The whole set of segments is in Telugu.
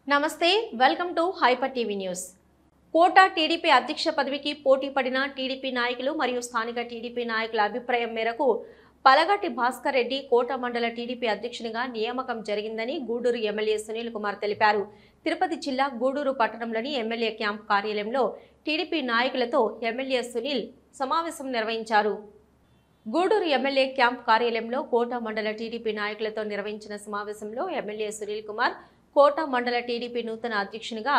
నమస్తే welcome to hyper TV news. కోటా టీడీపీ అధ్యక్ష పదవికి పోటీ పడిన టీడీపీ నాయకులు మరియు స్థానిక టీడీపీ నాయకుల అభిప్రాయం మేరకు పలగటి భాస్కర్ రెడ్డి కోట మండల టీడీపీ అధ్యక్షునిగా నియామకం జరిగిందని గూడూరు ఎమ్మెల్యే సునీల్ కుమార్ తెలిపారు. తిరుపతి జిల్లా గూడూరు పట్టణంలోని ఎమ్మెల్యే క్యాంప్ కార్యాలయంలో టీడీపీ నాయకులతో ఎమ్మెల్యే సునీల్ సమావేశం నిర్వహించారు. గూడూరు ఎమ్మెల్యే క్యాంప్ కార్యాలయంలో కోట మండల టీడీపీ నాయకులతో నిర్వహించిన సమావేశంలో ఎమ్మెల్యే సునీల్ కుమార్ కోట మండల టీడీపీ నూతన అధ్యక్షునిగా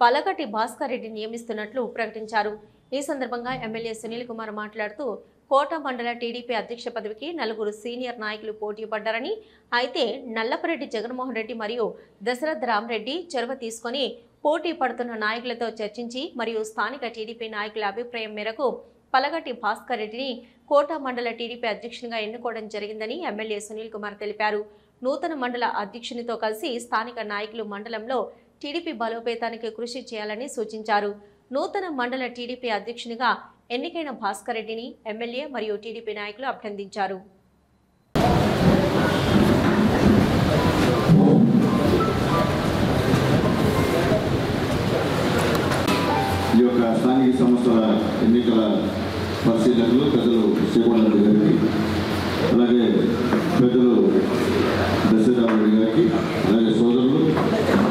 పలగటి భాస్కర్ రెడ్డి నియమిస్తున్నట్లు ప్రకటించారు. ఈ సందర్భంగా ఎమ్మెల్యే సునీల్ కుమార్ మాట్లాడుతూ కోట మండల టీడీపీ అధ్యక్ష పదవికి 4 సీనియర్ నాయకులు పోటీ పడ్డారని, అయితే నల్లపరెడ్డి జగన్మోహన్ రెడ్డి మరియు దశరథ్ రామరెడ్డి చొరవ తీసుకుని పోటీ పడుతున్న నాయకులతో చర్చించి మరియు స్థానిక టీడీపీ నాయకుల అభిప్రాయం మేరకు పలగటి భాస్కర్ రెడ్డిని కోట మండల టీడీపీ అధ్యక్షునిగా ఎన్నుకోవడం జరిగిందని ఎమ్మెల్యే సునీల్ కుమార్ తెలిపారు. నూతన మండల అధ్యక్షునితో కలిసి స్థానిక నాయకులు మండలంలో టీడీపీ బలోపేతానికి కృషి చేయాలని సూచించారు. నూతన మండల టీడీపీ అధ్యక్షునిగా ఎన్నికైన భాస్కర్ రెడ్డిని ఎమ్మెల్యే మరియు టీడీపీ నాయకులు అభినందించారు. ఈ యొక్క స్థానిక సంస్థల ఎన్నికల పరిశీలనలు పెద్దలు శ్రీకొండారెడ్డి గారికి, అలాగే పెద్దలు దశరథరామరెడ్డి గారికి, అలాగే సోదరులు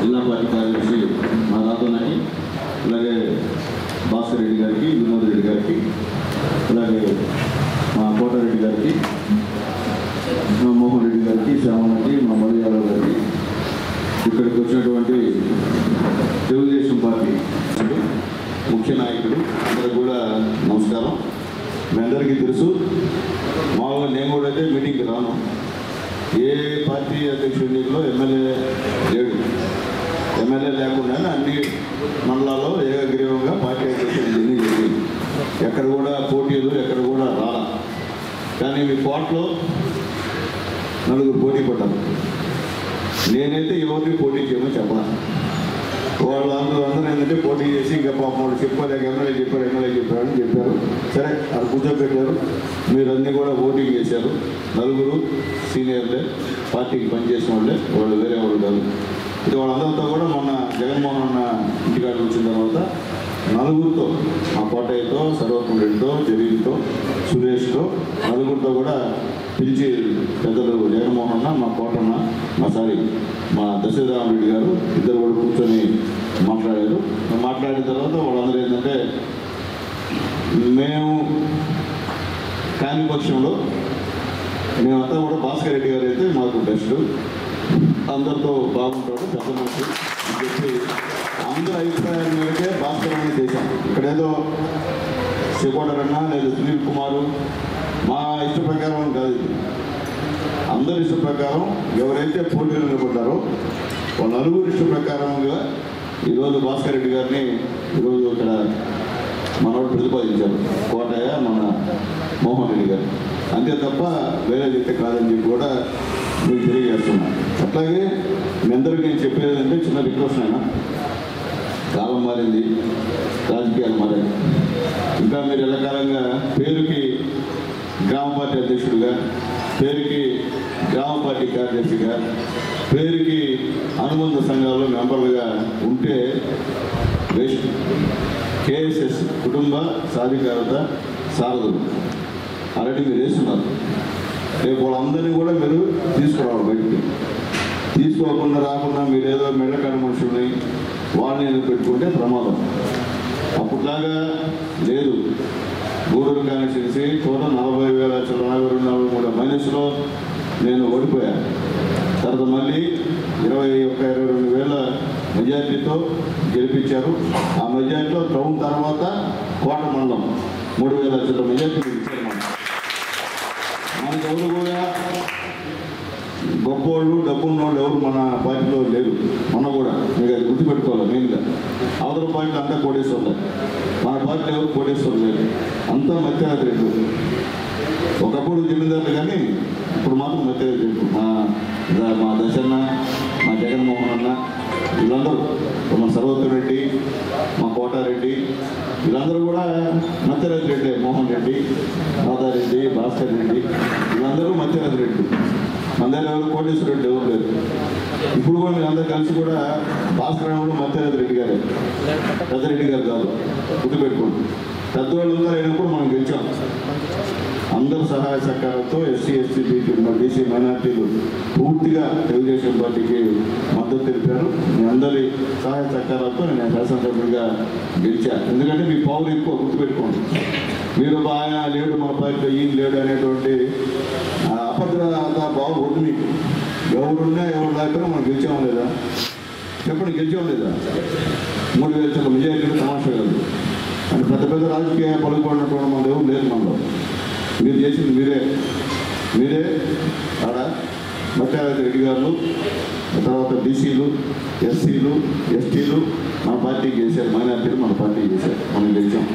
జిల్లా పార్టీ కార్యదర్శి మా రాధనాకి, అలాగే భాస్కర్ రెడ్డి గారికి, వినోద్ రెడ్డి గారికి, అలాగే మా కోటారెడ్డి గారికి, మా మోహన్ రెడ్డి గారికి, శ్యామకి, మా మలయాళ గారికి, ఇక్కడికి వచ్చినటువంటి తెలుగుదేశం పార్టీ ముఖ్య నాయకులు అందరూ కూడా నమస్కారం. మీ అందరికీ తెలుసు, మామూలుగా నేను కూడా అయితే మీటింగ్కి రాను. ఏ పార్టీ అధ్యక్షుడిలో ఎమ్మెల్యే లేడు. ఎమ్మెల్యే లేకుండానే అన్ని మండలాల్లో ఏకగ్రీవంగా పార్టీ అధ్యక్షుడు ఎన్ని జరిగింది. ఎక్కడ కూడా పోటీలు ఎక్కడ కూడా రాలా. కానీ మీ కోటలో 4 పోటీ పడ్డారు. నేనైతే ఎవరిని పోటీ చేయమని చెప్పాను. వాళ్ళందరూ ఏంటంటే పోటీ చేసి ఇంకా పాపం వాళ్ళు చెప్పలేక ఎమ్మెల్యే చెప్పారని చెప్పారు. సరే అది కూర్చోబెట్టారు. మీరు అన్నీ కూడా ఓటింగ్ చేశారు. 4 సీనియర్లే, పార్టీకి పనిచేసిన వాళ్ళే, వాళ్ళు వేరే వాళ్ళు కాదు. ఇది వాళ్ళందరితో కూడా మొన్న జగన్మోహన్ అన్న ఇంటికాడికి వచ్చిన తర్వాత 4 మా కోటయ్యతో, సర్వత్వం రెడ్డితో, జలీల్తో, సురేష్తో 4 కూడా పిలిచి పెద్దలు జగన్మోహన్ అన్న, మా కోటన్న, మా దశరథరామరెడ్డి గారు ఇద్దరు కూడా కూర్చొని మాట్లాడారు. మాట్లాడిన తర్వాత వాళ్ళందరూ ఏంటంటే మేము కాని పక్షంలో మేమంతా కూడా భాస్కర్ రెడ్డి గారు అయితే మాకు బెస్ట్, అందరితో బాగుంటాడు, పెద్ద మనిషి అని చెప్పి అందరూ అభిప్రాయం మేరకే భాస్కర్ అనేది చేశాం. ఇక్కడేదో శ్రీకొండారన్న లేదా సునీల్ కుమారు మా ఇష్ట ప్రకారం కాదు. అందరి ఇష్ట ప్రకారం ఎవరైతే పోటీలు నిలబడ్డారో వాళ్ళ 4 ఇష్ట ప్రకారంగా ఈరోజు భాస్కర్ రెడ్డి గారిని ఈరోజు ఇక్కడ మనోడు ప్రతిపాదించారు, కోటయ్య మన మోహన్ రెడ్డి గారు. అంతే తప్ప వేరే చెప్తే కాదని చెప్పి కూడా మీకు తెలియజేస్తున్నాను. అట్లాగే మీ అందరికీ నేను చెప్పేది ఏంటంటే చిన్న రిక్వెస్ట్ అయినా, కాలం మారింది, రాజకీయాలు మారాయి. ఇంకా మీరు ఎల్లకాలంగా పేరుకి గ్రామ పార్టీ అధ్యక్షుడిగా, పేరుకి గ్రామ పార్టీ కార్యదర్శిగా, పేరుకి అనుబంధ సంఘాల్లో మెంబర్లుగా ఉంటే వేస్ట్. కేఎస్ఎస్ కుటుంబ సాధికారత సారథులు ఆల్రెడీ మీరు వేస్తున్నారు. రేపు వాళ్ళందరినీ కూడా మీరు తీసుకురావాలి. బయటికి తీసుకోకుండా రాకుండా మీరు ఏదో మెడకాడ మనుషుల్ని వాళ్ళని పెట్టుకుంటే ప్రమాదం. అప్పట్లాగా లేదు. గూడూరు కాన్స్టిట్యున్సీ టోటల్ 40,042 మైనస్లో నేను ఓడిపోయాను. తర్వాత మళ్ళీ 22,000 మెజార్టీతో గెలిపించారు. ఆ మెజార్టీలో టౌన్ తర్వాత కోట మండలం 3,000 మెజార్టీ ఇచ్చారు. మనకి ఎవరు కూడా గొప్పవాళ్ళు, డబ్బున్నోళ్ళు ఎవరు మన పార్టీలో లేరు. మనం కూడా మీకు అది గుర్తుపెట్టుకోవాలి. మెయిన్గా అవతల పార్టీలో అంతా కోటేశ్వర్లే, మన పార్టీలో ఎవరు కోటేశ్వర్లు లేరు, అంతా మధ్యాహ్న రేటు. ఒకప్పుడు జమీందారులు కానీ ఇప్పుడు మాత్రం మధ్యాహ్న రేటు. మా దశన్న, మా జగన్మోహన్ అన్న, వీళ్ళందరూ, మా సర్వత్వం రెడ్డి, మా కోటారెడ్డి, వీళ్ళందరూ కూడా మధ్యరాజు రెడ్డి, మోహన్ రెడ్డి, రాధారెడ్డి, భాస్కర్ రెడ్డి, వీళ్ళందరూ మధ్యరాజు రెడ్డి. మన దగ్గర ఎవరు కోటేశ్వర రెడ్డి ఎవరు లేరు. ఇప్పుడు కూడా మీరు అందరూ కలిసి కూడా భాస్కర్ మత్స్యనాథ్ రెడ్డి గారే, పెద్దరెడ్డి గారు కాదు, గుర్తుపెట్టుకోండి. పెద్దవాళ్ళందరూ అయినప్పుడు మనం గెలిచాం. అందరూ సహాయ సహకారాలతో ఎస్సీ ఎస్టీ బీసీ మైనార్టీలు పూర్తిగా తెలుగుదేశం పార్టీకి మద్దతు తెలిపారు. మీ అందరి సహాయ సహకారాలతో నేను శాసనసభ్యుడిగా గెలిచాను. ఎందుకంటే మీ పవర్ ఎక్కువ, గుర్తుపెట్టుకోండి. మీరు ఆయన లేడు మన పార్టీలో, ఈయన లేడు అనేటువంటి అభద్రత బాగుంది మీకు. ఎవరున్నా ఎవరు దాకా మనం గెలిచామో లేదా చెప్పండి, గెలిచామో లేదా? 3,000 చెంత మెజారిటీ తమాషా కాదు. అంటే పెద్ద పెద్ద రాజకీయ పలుకుబడినటువంటి మన ఎవరు లేదు మనలో. మీరు చేసింది మీరే ఆడ మత్స్యనాథ్ రెడ్డి గారు, తర్వాత బీసీలు, ఎస్సీలు, ఎస్టీలు మన పార్టీకి చేశారు, మైనార్టీలు మన పార్టీకి చేశారు, మనం గెలిచాం.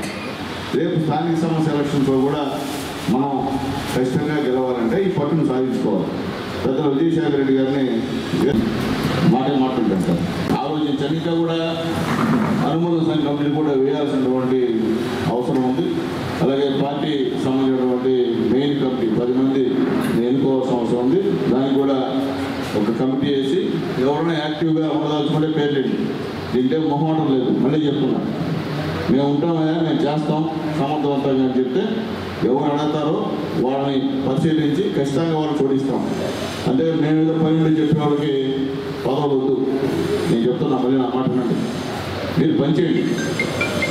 రేపు స్థానిక సంస్థ ఎలక్షన్స్లో కూడా మనం ఖచ్చితంగా గెలవాలంటే ఈ పట్టును సాధించుకోవాలి. పెద్దలు విజయసాగర్ రెడ్డి గారిని మాట్లాడుతుంటాం సార్, ఆలోచించండి. ఇంకా కూడా అనుమోదన సంఘ కమిటీ కూడా వేయాల్సినటువంటి అవసరం ఉంది. అలాగే పార్టీ సంబంధించినటువంటి మెయిన్ కమిటీ 10 మంది ఎన్నుకోవాల్సిన అవసరం ఉంది. దానికి కూడా ఒక కమిటీ వేసి ఎవరైనా యాక్టివ్గా ఉండదాల్చుకుంటే పేర్లేండి. దీంట్లో మొహమాటం లేదు. మళ్ళీ చెప్తున్నా, మేము ఉంటామయ్యా, మేము చేస్తాం సమర్థవంతంగా అని చెప్తే ఎవరు అడుగుతారో వాళ్ళని పరిశీలించి ఖచ్చితంగా వాళ్ళని చోడిస్తాం. అంటే మేము ఏదో పని చెప్పే వాళ్ళకి పదవులు వద్దు. నేను చెప్తున్నా, మళ్ళీ నా మాట వినండి. మీరు పనిచేయండి.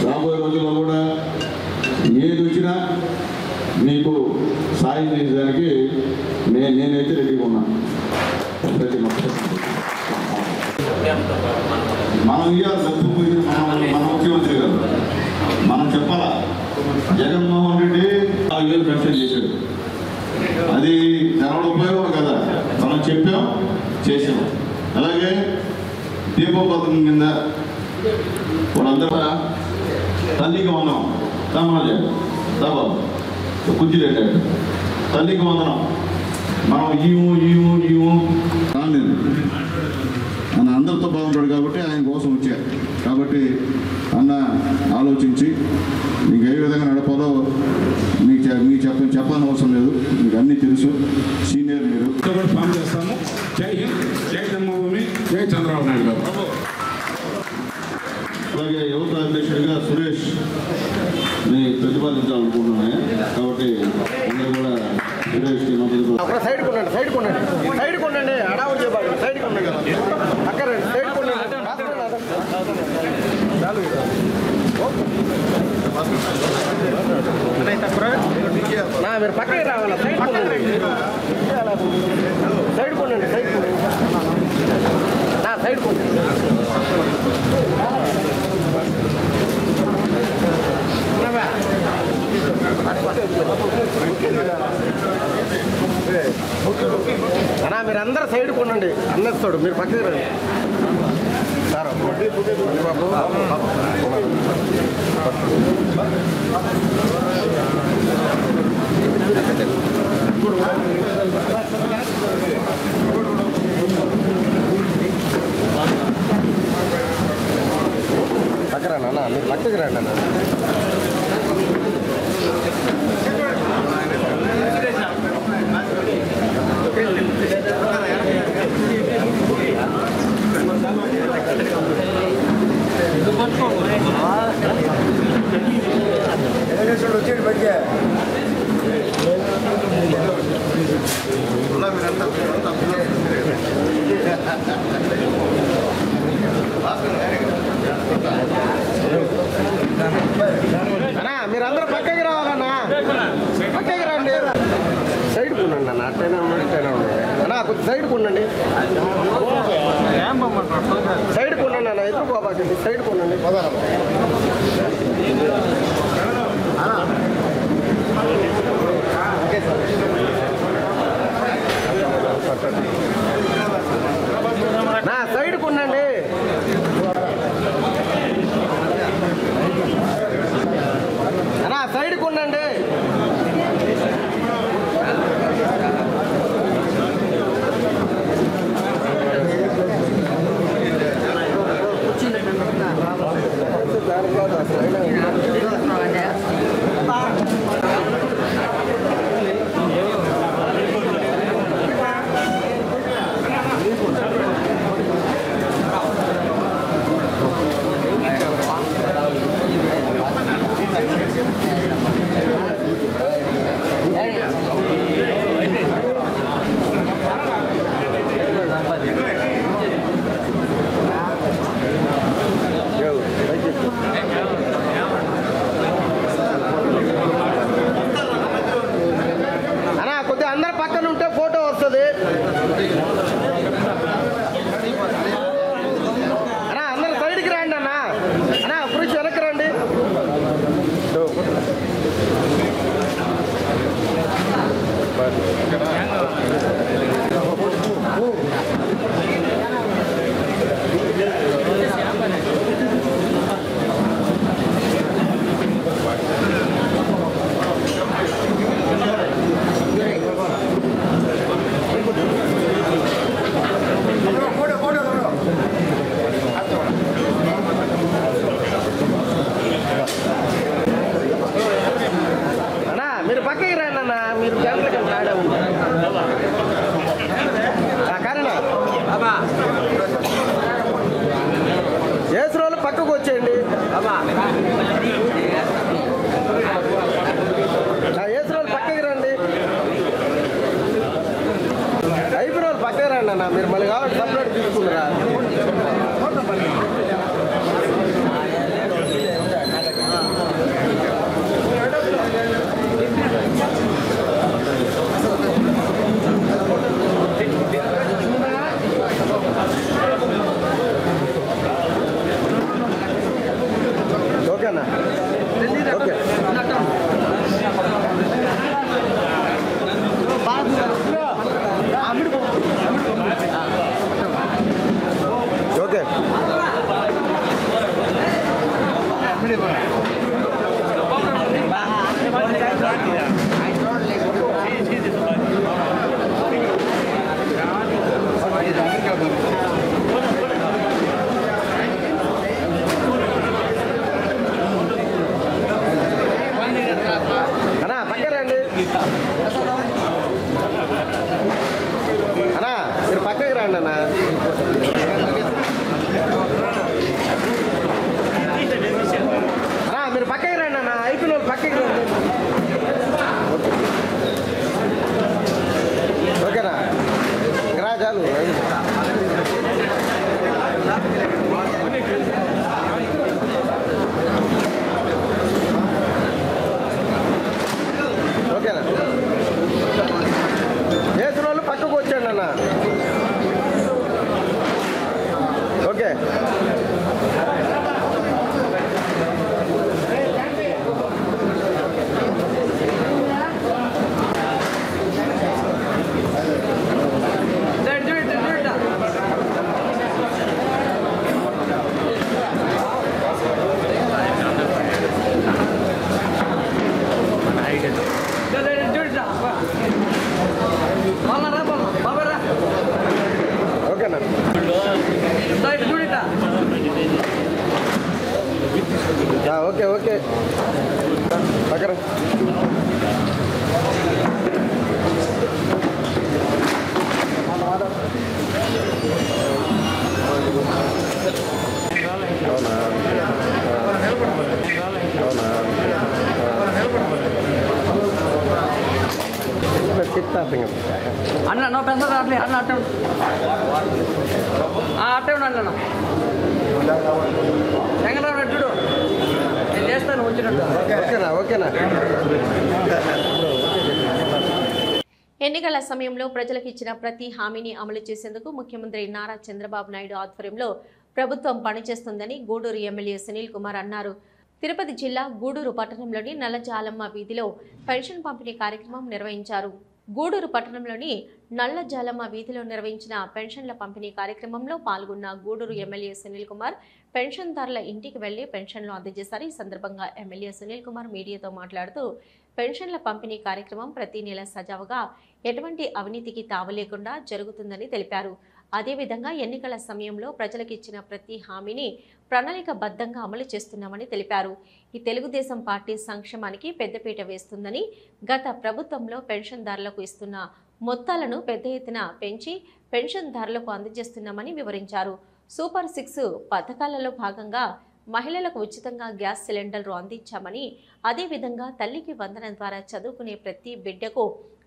రాబోయే రోజుల్లో కూడా ఏది వచ్చినా మీకు సాయం చేసేదానికి నేనైతే రెడీగా ఉన్నా. ప్రతి మనం ఇవ్వాలి మన ముఖ్యమంత్రి గారు మనం చెప్పాలా. జగన్మోహన్ రెడ్డి 4,000 పెన్షన్ చేశాడు. అది జనాల ఉపయోగం కదా, మనం చెప్పాం చేసాం. అలాగే దీపం పథకం కింద వాళ్ళందరూ తల్లికి వందనం తమాజా బాబు కుర్చీలేటాడు. తల్లికి వందనం మనం ఈవు రాలేదు. ఆయన అందరితో బాగుంటాడు కాబట్టి ఆయన కోసం వచ్చారు. కాబట్టి అన్న ఆలోచించి మీకు ఏ విధంగా నడపాలో మీకు చెప్పాలని అవసరం లేదు, మీకు అన్నీ తెలుసు. సీనియర్ మీరు ఫామ్ చేస్తాము. జై హింద్, జై జన్మభూమి, జై చంద్రబాబు నాయుడు గారు. అలాగే యువత అధ్యక్షుడిగా సురేష్ ని ప్రతిపాదించాలనుకుంటున్నాను. కాబట్టి అందరూ కూడా సురేష్కి మద్దతు. సైడ్ కొనండి అడావులు చెప్పాలి. సైడ్ కొనండి అక్కడ సైడ్ కొనండి. మీరు పక్కకి రావాలా? సైడ్ కొనండి, సైడ్ కొనండి, సైడ్ కొనండి, సైడ్ కొనండి. అన్నా మీరందరూ సైడ్ కొనండి. అన్నస్తాడు, మీరు పక్కకి రండి సార్. పక్కన అన్న, మీరు పక్కకి రండి అన్న. వచ్చేది బట్టే అన్నా మీరందరూ పక్కకి రావాలన్నా, పక్కకి రండి. సైడ్ కొనండి అన్న, అట్టైనా అన్నా కొంచెం సైడ్ కొనండి, సైడ్ కొనండి అన్న. ఎదురు బాబాకి సైడ్ కొనండి. నా సైడ్ కొనండి. అన్నా సైడ్ కొనండి. మీరు పక్కకి రండి అన్న, మీరు జంటలు ఆడాము కారణా ఏసు రోజులు పక్కకు వచ్చేయండి. ఏసు రోజులు పక్కకి రండి, అయిపోయిన వాళ్ళు పక్కకి రండి అన్న. మీరు మళ్ళీ కావాలి సపరేట్ తీసుకుంటారా? ఓకేనా? ఓకే ఓకే అన్నా పక్క రండి అన్నా, మీరు పక్కకి రండి అన్నా. అన్నా మీరు పక్కకి రండి అన్న, అయిపోయిన వాళ్ళు పక్కకి రండి. ఓకేనా? రా చాలు. ఓకేనా? చేసిన వాళ్ళు పక్కకు వచ్చాండి అన్న. ఓకే ఓకేనా? ఓకే ఓకే పక్కన అవునా? అవునా? అన్న నో పెద్ద రాట్లే అన్న అట్టే అట్టే ఉండండి అన్న వెంకటరావు చూడు నేను చేస్తాను వచ్చినట్టు. ఓకేనా? ఓకేనా? ఎన్నికల సమయంలో ప్రజలకు ఇచ్చిన ప్రతి హామీని అమలు చేసేందుకు ముఖ్యమంత్రి నారా చంద్రబాబు నాయుడు ఆధ్వర్యంలో ప్రభుత్వం పనిచేస్తుందని గూడూరు ఎమ్మెల్యే సునీల్ కుమార్ అన్నారు. తిరుపతి జిల్లా గూడూరు పట్టణంలోని నల్లజాలమ్మ వీధిలో పెన్షన్ పంపిణీ కార్యక్రమం నిర్వహించారు. గూడూరు పట్టణంలోని నల్లజాలమ్మ వీధిలో నిర్వహించిన పెన్షన్ల పంపిణీ కార్యక్రమంలో పాల్గొన్న గూడూరు ఎమ్మెల్యే సునీల్ కుమార్ పెన్షన్దారుల ఇంటికి వెళ్లి పెన్షన్లు అందజేశారు. ఈ సందర్భంగా ఎమ్మెల్యే సునీల్ కుమార్ మీడియాతో మాట్లాడుతూ పెన్షన్ల పంపిణీ కార్యక్రమం ప్రతి నెల సజావుగా ఎటువంటి అవినీతికి తావులేకుండా జరుగుతుందని తెలిపారు. అదేవిధంగా ఎన్నికల సమయంలో ప్రజలకు ఇచ్చిన ప్రతి హామీని ప్రణాళికబద్ధంగా అమలు చేస్తున్నామని తెలిపారు. ఈ తెలుగుదేశం పార్టీ సంక్షేమానికి పెద్దపీట వేస్తుందని, గత ప్రభుత్వంలో పెన్షన్దారులకు ఇస్తున్న మొత్తాలను పెద్ద ఎత్తున పెంచి పెన్షన్దారులకు అందజేస్తున్నామని వివరించారు. సూపర్ 6 పథకాలలో భాగంగా మహిళలకు ఉచితంగా గ్యాస్ సిలిండర్లు అందించామని, అదేవిధంగా తల్లికి వందనం ద్వారా చదువుకునే ప్రతి బిడ్డకు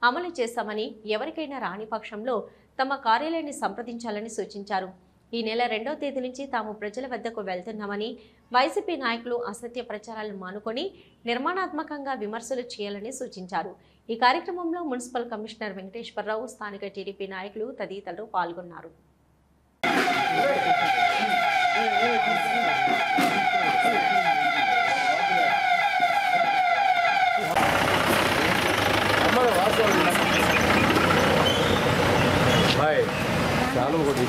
అమలు చేశామని, ఎవరికైనా రాని పక్షంలో తమ కార్యాలయాన్ని సంప్రదించాలని సూచించారు. ఈ నెల 2వ తేదీ నుంచి తాము ప్రజల వద్దకు వెళ్తున్నామని, వైసీపీ నాయకులు అసత్య ప్రచారాలను మానుకొని నిర్మాణాత్మకంగా విమర్శలు చేయాలని సూచించారు. ఈ కార్యక్రమంలో మున్సిపల్ కమిషనర్ వెంకటేశ్వరరావు, స్థానిక టీడీపీ నాయకులు తదితరులు పాల్గొన్నారు. తాళం కూడా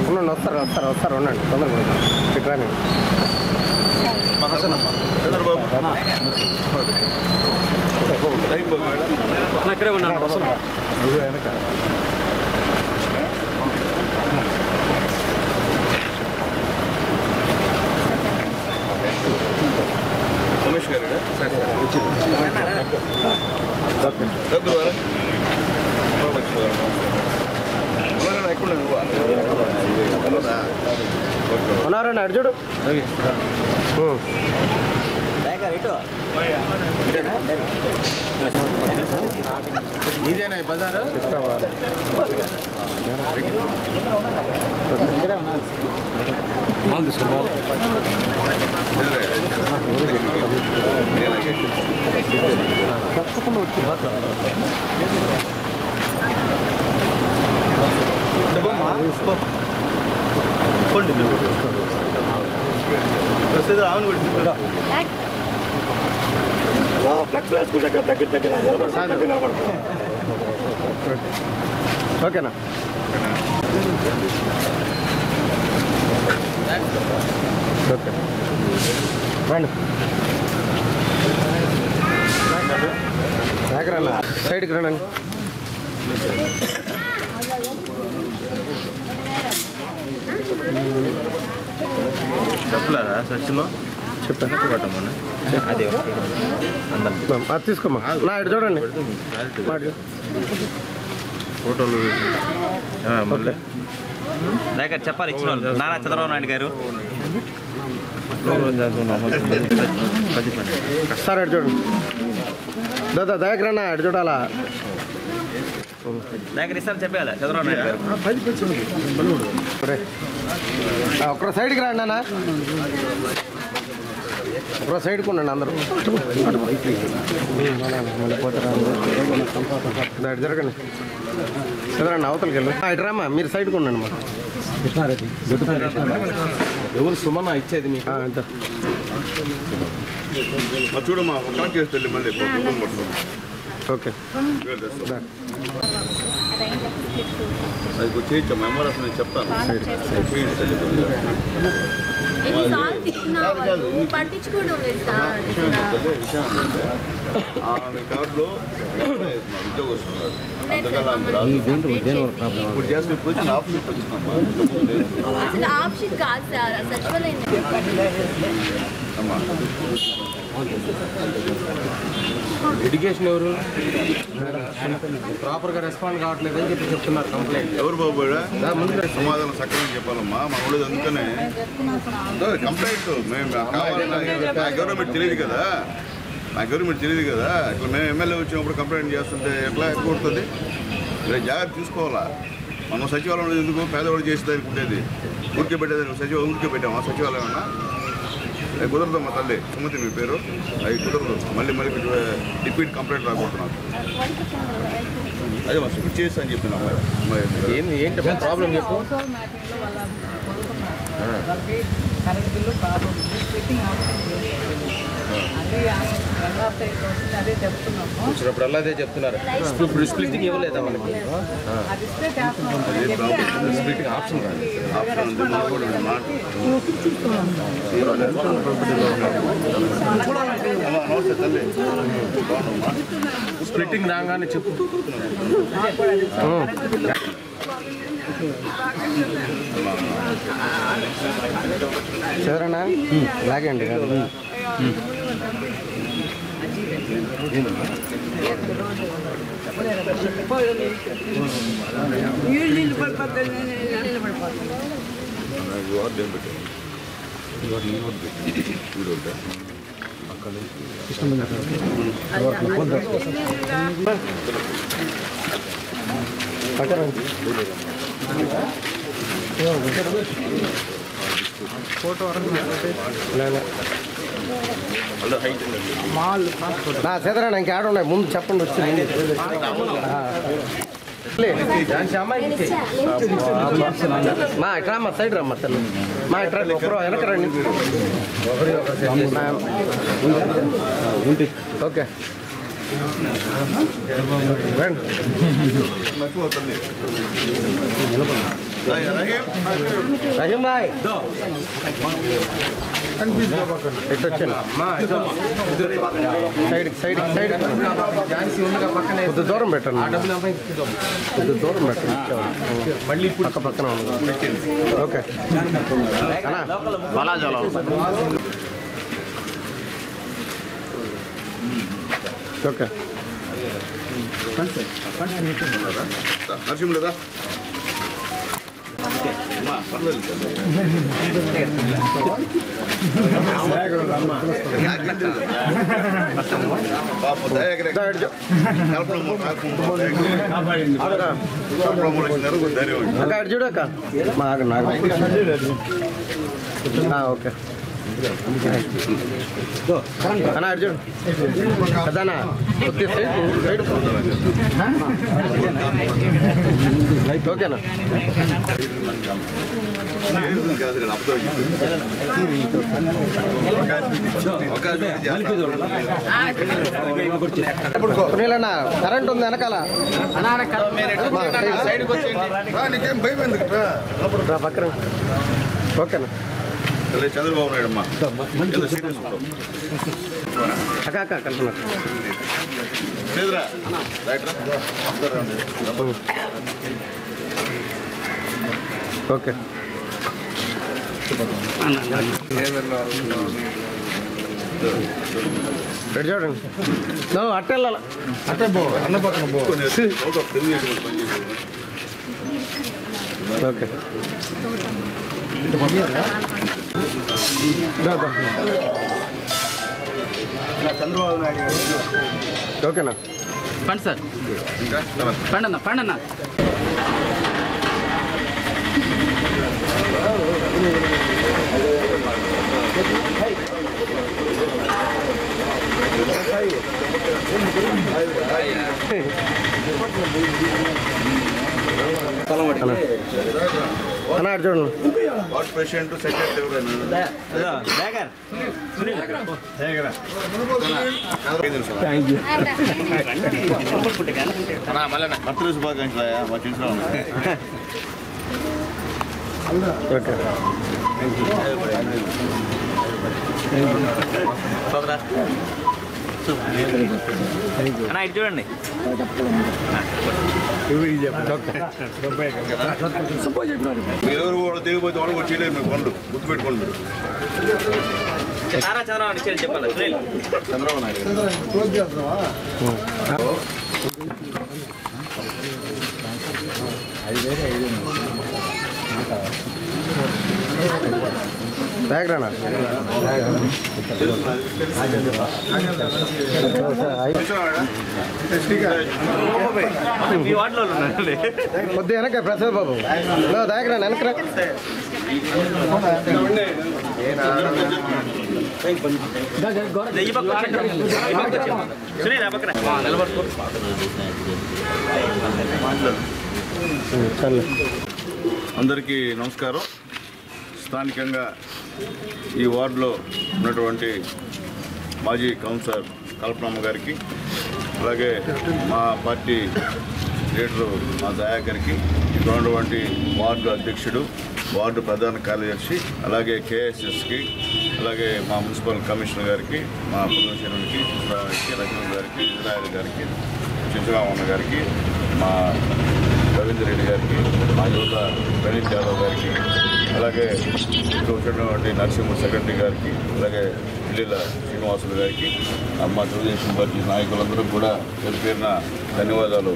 ఉండండి, వస్తారు ఉండండి, తొందరగా చిట్రాని ఇక్కడే ఉన్నాను. రమేష్ గారు ఉన్నారండి అడు చూడు. ఇదేనా బజారు ఓకేనా? ఓకే రండి, దగ్గర సైడ్కి రండి. చెప్పలేదా సచిన్లో చెప్పాను అదే అది తీసుకోమ్మా. నా ఇటు చూడండి ఫోటోలు మళ్ళీ దగ్గర చెప్పాలి ఇచ్చిన వాళ్ళు నారా చంద్రబాబు నాయుడు గారు. సార్ అటు చూడండి. దాదా దగ్గర అటు చూడాలా? దగ్గర ఇస్తారు చెప్పాలి చంద్రబాబు నాయుడు గారు. ఒక్క సైడ్కి రండి అన్న, ఒక సైడ్కి ఉండండి అందరూ. ఇటు జరగండి, చదరండి అవతలకి వెళ్ళు. ఇటు రామ్మా, మీరు సైడ్కి ఉండండి. మా కృష్ణారెడ్డి ఎవరు సుమన్న ఇచ్చేది మీకు? అంతే చూడమ్మా కనెక్ట్ చేస్తే మళ్ళీ ఓకే. అది చేయొచ్చమ్మా, ఎంఆర్ఎఫ్ నేను చెప్తాను. ఆమె కార్డులో ఉద్యోగం వస్తున్నారు, ఇప్పుడు చేసిన పొజిషన్ ఆప్షన్ వచ్చిందమ్మా. ఎడ్యుకేషన్ ఎవరు ప్రాపర్గా రెస్పాండ్ కావట్లేదు అని చెప్పి చెప్తున్నారు కంప్లైంట్. ఎవరు బాబు ముందు సమాధానం సక్రమంగా చెప్పాలమ్మా. మా ఊళ్ళో అందుకనే కంప్లైంట్ మేము కావాలన్నా నా గవర్నమెంట్ తెలియదు కదా, ఇట్లా మేము ఎమ్మెల్యే వచ్చినప్పుడు కంప్లైంట్ చేస్తుంటే ఎట్లా ఎక్కువ ఉంటుంది? మీరు జాగ్రత్త చూసుకోవాలా. మనం సచివాలయం ఎందుకు పేదవాళ్ళు చేసేదానికి ఉండేది, ఊరికే పెట్టేదానికి ఊరికే పెట్టాము సచివాలయం అన్నా. అది కుదరదమ్మా తల్లి, సుమతి మీ పేరు, అది కుదరదు. మళ్ళీ రిపీట్ కంప్లైంట్ రాకుంటున్నాను. అదే మా స్విచ్ చేసి అని చెప్పిన అమ్మాయి ఏంటి ప్రాబ్లం చెప్పు. కరెంట్ బిల్లు ప్రాబ్లం అదే చెప్తున్నాము. వచ్చినప్పుడు అదే చెప్తున్నారు. ఇప్పుడు స్ప్లిట్టింగ్ ఇవ్వలేదా మనకి? స్ప్లిట్టింగ్ ఆప్షన్ కాదు. స్ప్లిట్టింగ్ రాగానే చెప్పు. చదరనా లాగండి కాదు. నా చేదరా ఇంక ఆడ ఉన్నాయి, ముందు చెప్పండి వచ్చి మా ఇట్రా అమ్మ సైడ్ రమ్మ తల్లి మా ఇట్రా ఒకరు వెనక రండి ఓకే రహీం భాయ్ ఇటు వచ్చాను సైడ్ సైడ్ సైడ్ కొద్ది దూరం పెట్టండి కొద్ది దూరం పెట్టండి మళ్ళీ పక్క పక్కన ఓకే ఓకే నరసింహులేదా చూడక ఓకే అన్నా అర్జున్ కదానా ఓకేనా సునీలన్నా కరెంట్ ఉంది వెనకాల పక్కన ఓకేనా చంద్రబాబు నాయుడు అమ్మా అక్క కలిసిన ఓకే చూడండి అట్టే వెళ్ళాలి అట్టే పో అన్న పక్కన పో ఓకే చంద్రబాబు నాయుడు ఓకేనా పండి సార్ పండన్న పండన్న అన్నా చూడండి వార్డ్ ప్రెసిడెంట్ సెక్రటరీ బర్త్డే శుభాకాంక్షలు మా చూసినా ఓకే అన్నా ఇటు చూడండి మీరెవరు కూడా తెగిపోతే వాడు కూడా చేయలేదు మీరు పనులు గుర్తుపెట్టుకోండి మీరు చంద్రబాబు చెప్పాలి చంద్రబాబు నాయుడు బ్యాక్గ్రౌండ్ మీ వార్డులో కొద్ది వెనక ప్రసాద్ బాబు బ్యాక్గ్రౌండ్ వెనక అందరికీ నమస్కారం. స్థానికంగా ఈ వార్డులో ఉన్నటువంటి మాజీ కౌన్సిలర్ కల్పనమ్మ గారికి, అలాగే మా పార్టీ లీడరు మా దయా గారికి, ఇక్కడ ఉన్నటువంటి వార్డు అధ్యక్షుడు, వార్డు ప్రధాన కార్యదర్శి, అలాగే కేఎస్ఎస్కి, అలాగే మా మున్సిపల్ కమిషనర్ గారికి, మా పునశ్వరునికి, చిత్రానికి, లక్ష్మణ్ గారికి, ఇజ్రాయల్ గారికి, చిత్రామన్న గారికి, మా రవీందర్ రెడ్డి గారికి, మా యువత ప్రణీత్ యాదవ్ గారికి, అలాగే ఇక్కడ వచ్చినటువంటి నరసింహ సెక్రటరీ గారికి, అలాగే పిల్లల శ్రీనివాసులు గారికి, మా తెలుగుదేశం పార్టీ నాయకులందరూ కూడా పేరు పేరున ధన్యవాదాలు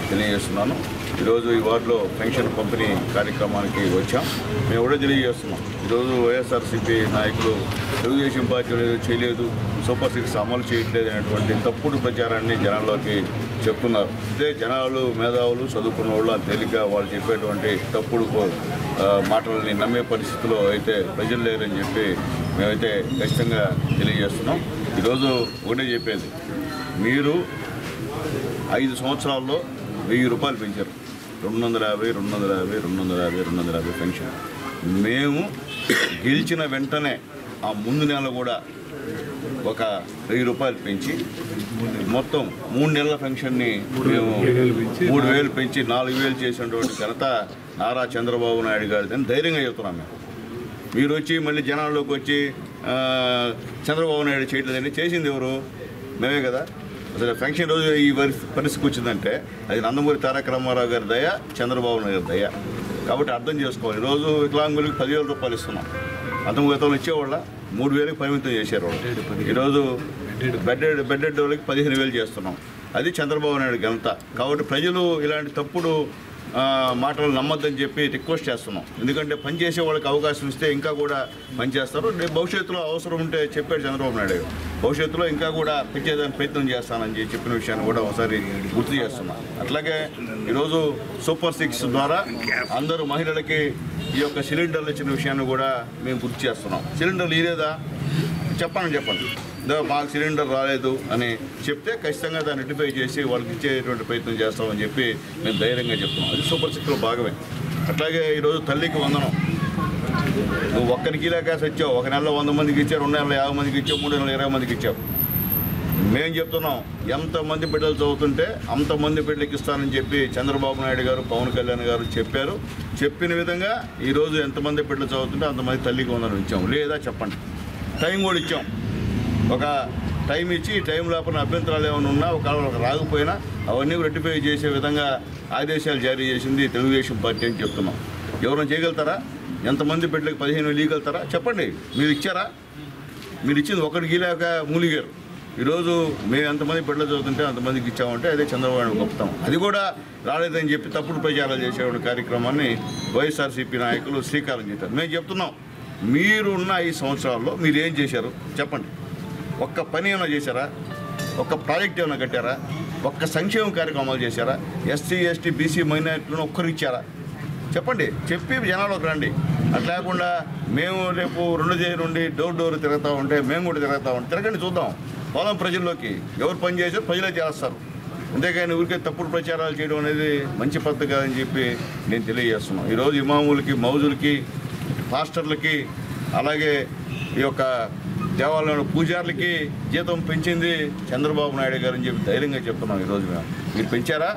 తెలియజేస్తున్నాను. ఈరోజు ఈ వార్డులో పెన్షన్ పంపిణీ కార్యక్రమానికి వచ్చాం. మేము కూడా తెలియజేస్తున్నాం, ఈరోజు వైఎస్ఆర్సీపీ నాయకులు తెలుగుదేశం పార్టీ చేయలేదు, సూపర్ సిక్స్ అమలు చేయట్లేదు అనేటువంటి తప్పుడు ప్రచారాన్ని జనాల్లోకి చెప్తున్నారు. ఇదే జనాలు మేధావులు చదువుకున్న వాళ్ళు తేలిక వాళ్ళు చెప్పేటువంటి తప్పుడు మాటలని నమ్మే పరిస్థితిలో అయితే ప్రజలు లేరని చెప్పి మేమైతే ఖచ్చితంగా తెలియజేస్తున్నాం. ఈరోజు ఒకటే చెప్పేది, మీరు 5 సంవత్సరాల్లో 1000 రూపాయలు పెంచారు. 250, 250, 250, 250 పెన్షన్. మేము గెలిచిన వెంటనే ఆ ముందు నెల కూడా ఒక 1000 రూపాయలు పెంచి మొత్తం 3 నెలల పెన్షన్ని మేము 3000 పెంచి 4000 చేసినటువంటి ఘనత నారా చంద్రబాబు నాయుడు గారిదని ధైర్యంగా చెప్తున్నాం. మేము మీరు వచ్చి మళ్ళీ జనాల్లోకి వచ్చి చంద్రబాబు నాయుడు చేయట్లేదండి, చేసింది ఎవరు? మేమే కదా. అసలు పెన్షన్ రోజు ఈ పరిస్థితికి వచ్చిందంటే అది నందమూరి తారక రామారావు గారి దయ, చంద్రబాబు నాయుడు గారి దయ. కాబట్టి అర్థం చేసుకోవాలి. ఈరోజు వికలాంగులకు 10,000 రూపాయలు ఇస్తున్నాం. అంతకు గతంలో ఇచ్చేవాళ్ళ 3,000కి పరిమితం చేశారు. ఈరోజు బెడ్డెడ్ వాళ్ళకి 15,000 చేస్తున్నాం. అది చంద్రబాబు నాయుడు ఘనత. కాబట్టి ప్రజలు ఇలాంటి తప్పుడు మాటలు నమ్మొద్దని చెప్పి రిక్వెస్ట్ చేస్తున్నాం. ఎందుకంటే పనిచేసే వాళ్ళకి అవకాశం ఇస్తే ఇంకా కూడా పనిచేస్తారు. భవిష్యత్తులో అవసరం ఉంటే చెప్పాడు చంద్రబాబు నాయుడు, భవిష్యత్తులో ఇంకా కూడా పెంచేదానికి ప్రయత్నం చేస్తానని చెప్పిన విషయాన్ని కూడా ఒకసారి గుర్తు చేస్తున్నాం. అట్లాగే ఈరోజు సూపర్ 6 ద్వారా అందరూ మహిళలకి ఈ యొక్క సిలిండర్లు ఇచ్చిన విషయాన్ని కూడా మేము గుర్తు చేస్తున్నాం. సిలిండర్లు ఇదేదా చెప్పండి, మాకు సిలిండర్ రాలేదు అని చెప్తే ఖచ్చితంగా దాన్ని రెక్టిఫై చేసి వాళ్ళకి ఇచ్చేటువంటి ప్రయత్నం చేస్తామని చెప్పి మేము ధైర్యంగా చెప్తున్నాం. అది సూపర్ 6లో భాగమే. అట్లాగే ఈరోజు తల్లికి వందనం. నువ్వు ఒక్కరికి లేక వచ్చావు, ఒక నెలలో 100 మందికి ఇచ్చావు, 2 నెలలు 50 మందికి ఇచ్చావు, 3 నెలలు 20 మందికి ఇచ్చావు. మేము చెప్తున్నాం, ఎంతమంది బిడ్డలు చదువుతుంటే అంతమంది బిడ్డలకి ఇస్తానని చెప్పి చంద్రబాబు నాయుడు గారు, పవన్ కళ్యాణ్ గారు చెప్పారు. చెప్పిన విధంగా ఈరోజు ఎంతమంది బిడ్డలు చదువుతుంటే అంతమంది తల్లికి వందనం ఇచ్చాం. లేదా చెప్పండి. టైం కూడా ఇచ్చాం. ఒక టైం ఇచ్చి టైం లోపల అభ్యంతరాలు ఏమైనా ఉన్నా ఒకవేళ రాకపోయినా అవన్నీ రెక్టిఫై చేసే విధంగా ఆదేశాలు జారీ చేసింది తెలుగుదేశం పార్టీ అని చెప్తున్నాం. ఎవరైనా చేయగలుగుతారా? ఎంతమంది బిడ్డలకు 15,000 ఇవ్వగలుగుతారా? చెప్పండి. మీరు ఇచ్చారా? మీరు ఇచ్చింది ఒకరికి లేక మూలిగారు. ఈరోజు మేము ఎంతమంది బిడ్డలు చదువుతుంటే అంతమందికి ఇచ్చామంటే అదే చంద్రబాబు నాయుడు గొప్పతాం. అది కూడా రాలేదని చెప్పి తప్పుడు ప్రచారాలు చేసేటువంటి కార్యక్రమాన్ని వైఎస్ఆర్సీపీ నాయకులు శ్రీకారం చేశారు. మేము చెప్తున్నాం, మీరున్న 5 సంవత్సరాల్లో మీరు ఏం చేశారు చెప్పండి. ఒక్క పని ఏమైనా చేశారా? ఒక్క ప్రాజెక్ట్ ఏమైనా కట్టారా? ఒక్క సంక్షేమ కార్యక్రమాలు చేశారా? ఎస్సీ, ఎస్టీ, బీసీ మైనారిటీలను ఒక్కరు ఇచ్చారా? చెప్పండి. చెప్పి జనాల్లోకి రండి. అట్లా లేకుండా మేము రేపు 2 నుండి డోర్ తిరుగుతూ ఉంటే మేము కూడా తిరుగుతూ ఉంటాం. తిరగండి, చూద్దాం. పొలం ప్రజల్లోకి ఎవరు పని చేశారు ప్రజలే చేస్తారు. అంతేకాని ఊరికే తప్పుడు ప్రచారాలు చేయడం అనేది మంచి పద్ధతి కాదని చెప్పి నేను తెలియజేస్తున్నాను. ఈరోజు ఇమాములకి, మౌజులకి, పాస్టర్లకి, అలాగే ఈ యొక్క దేవాలయంలో పూజారులకి జీతం పెంచింది చంద్రబాబు నాయుడు గారు అని చెప్పి ధైర్యంగా చెప్తున్నాం. ఈరోజు మీరు పెంచారా?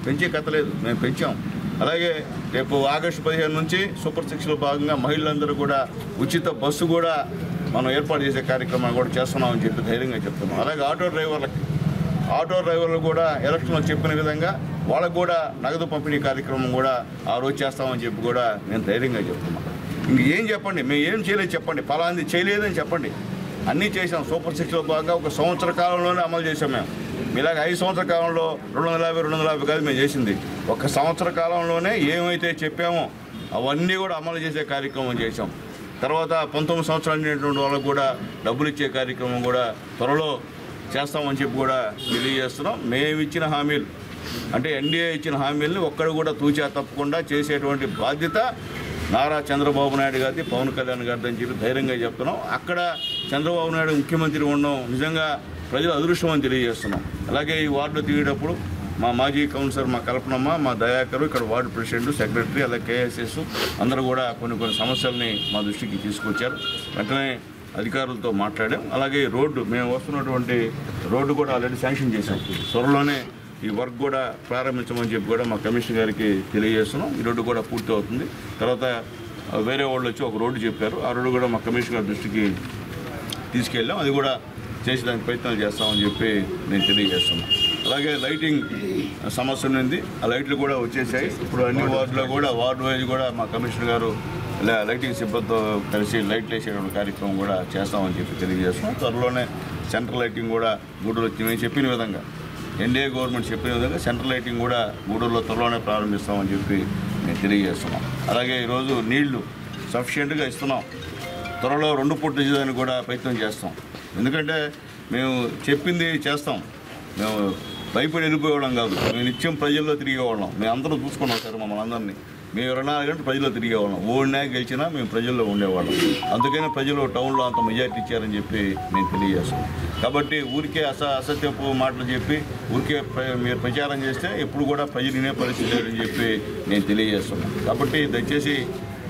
పెంచే కథలేదు, మేము పెంచాం. అలాగే రేపు ఆగస్టు 15 నుంచి సూపర్ 6లో భాగంగా మహిళలందరూ కూడా ఉచిత బస్సు కూడా మనం ఏర్పాటు చేసే కార్యక్రమాన్ని కూడా చేస్తున్నామని చెప్పి ధైర్యంగా చెప్తున్నాం. అలాగే ఆటో డ్రైవర్లు కూడా ఎలక్షన్లో చెప్పిన విధంగా వాళ్ళకు కూడా నగదు పంపిణీ కార్యక్రమం కూడా ఆ రోజు చేస్తామని చెప్పి కూడా నేను ధైర్యంగా చెప్తున్నాను. ఇంకేం చెప్పండి, మేము ఏం చేయలేదు చెప్పండి. ఫలాంది చేయలేదని చెప్పండి. అన్నీ చేసాం. సూపర్ 6లో భాగంగా 1 సంవత్సర కాలంలోనే అమలు చేసాం. మేము ఇలాగ 5 సంవత్సర కాలంలో 250 కాదు మేము చేసింది. 1 సంవత్సర కాలంలోనే ఏమైతే చెప్పామో అవన్నీ కూడా అమలు చేసే కార్యక్రమం చేసాం. తర్వాత 19 సంవత్సరాలు నిండినటువంటి వాళ్ళకు కూడా డబ్బులు ఇచ్చే కార్యక్రమం కూడా త్వరలో చేస్తామని చెప్పి కూడా తెలియజేస్తున్నాం. మేము ఇచ్చిన హామీలు అంటే ఎన్డీఏ ఇచ్చిన హామీలని ఒక్కడు కూడా తూచా తప్పకుండా చేసేటువంటి బాధ్యత నారా చంద్రబాబు నాయుడు గారిది, పవన్ కళ్యాణ్ గారిది అని చెప్పి ధైర్యంగా చెప్తున్నాం. అక్కడ చంద్రబాబు నాయుడు ముఖ్యమంత్రి ఉండడం నిజంగా ప్రజలు అదృష్టం అని తెలియజేస్తున్నాం. అలాగే ఈ వార్డులో తిరిగేటప్పుడు మా మాజీ కౌన్సిలర్ మా కల్పనమ్మ, మా దయాకరు, ఇక్కడ వార్డు ప్రెసిడెంట్, సెక్రటరీ, అలాగే కేఎస్ఎస్ అందరూ కూడా కొన్ని సమస్యల్ని మా దృష్టికి తీసుకొచ్చారు. వెంటనే అధికారులతో మాట్లాడాం. అలాగే రోడ్డు మేము వస్తున్నటువంటి రోడ్డు కూడా ఆల్రెడీ శాంక్షన్ చేశాం. త్వరలోనే ఈ వర్క్ కూడా ప్రారంభించమని చెప్పి కూడా మా కమిషనర్ గారికి తెలియజేస్తున్నాం. ఈ రోడ్డు కూడా పూర్తి అవుతుంది. తర్వాత వేరే వాళ్ళు వచ్చి ఒక రోడ్డు చెప్పారు. ఆ రోడ్డు కూడా మా కమిషనర్ గారి దృష్టికి తీసుకెళ్ళాం. అది కూడా చేసేదానికి ప్రయత్నాలు చేస్తామని చెప్పి నేను తెలియజేస్తున్నాను. అలాగే లైటింగ్ సమస్య ఉంది. ఆ లైట్లు కూడా వచ్చేసాయి. ఇప్పుడు అన్ని వార్డులో కూడా వార్డు వైజ్ కూడా మా కమిషనర్ గారు లైటింగ్ సిబ్బందితో కలిసి లైట్లు వేసేటువంటి కార్యక్రమం కూడా చేస్తామని చెప్పి తెలియజేస్తున్నాం. త్వరలోనే సెంట్రల్ లైటింగ్ కూడా గూడూరు మేము చెప్పిన విధంగా ఎన్డీఏ గవర్నమెంట్ చెప్పిన విధంగా సెంట్రల్ లైటింగ్ కూడా గూడూరులో త్వరలోనే ప్రారంభిస్తామని చెప్పి మేము తెలియజేస్తున్నాం. అలాగే ఈరోజు నీళ్లు సఫిషియెంట్గా ఇస్తున్నాం. త్వరలో 2 పూటలు ఇచ్చేదానికి కూడా ప్రయత్నం చేస్తాం. ఎందుకంటే మేము చెప్పింది చేస్తాం. మేము భయపడి వెళ్ళిపోయేవాళ్ళం కాదు. మేము నిత్యం ప్రజల్లో తిరిగేవాళ్ళం. మేము అందరూ చూసుకున్నాం సార్ మమ్మల్ని అందరినీ. మేము 24 గంటలు ప్రజల్లో తిరిగేవాళ్ళం. ఓడినా గెలిచినా మేము ప్రజల్లో ఉండేవాళ్ళం. అందుకని ప్రజలు టౌన్లో అంత మెజార్టీ ఇచ్చారని చెప్పి నేను తెలియజేస్తాను. కాబట్టి ఊరికే అసత్యపు మాటలు చెప్పి ఊరికే మీరు ప్రచారం చేస్తే ఎప్పుడు కూడా ప్రజలు వినే పరిస్థితి లేదని చెప్పి నేను తెలియజేస్తున్నాను. కాబట్టి దయచేసి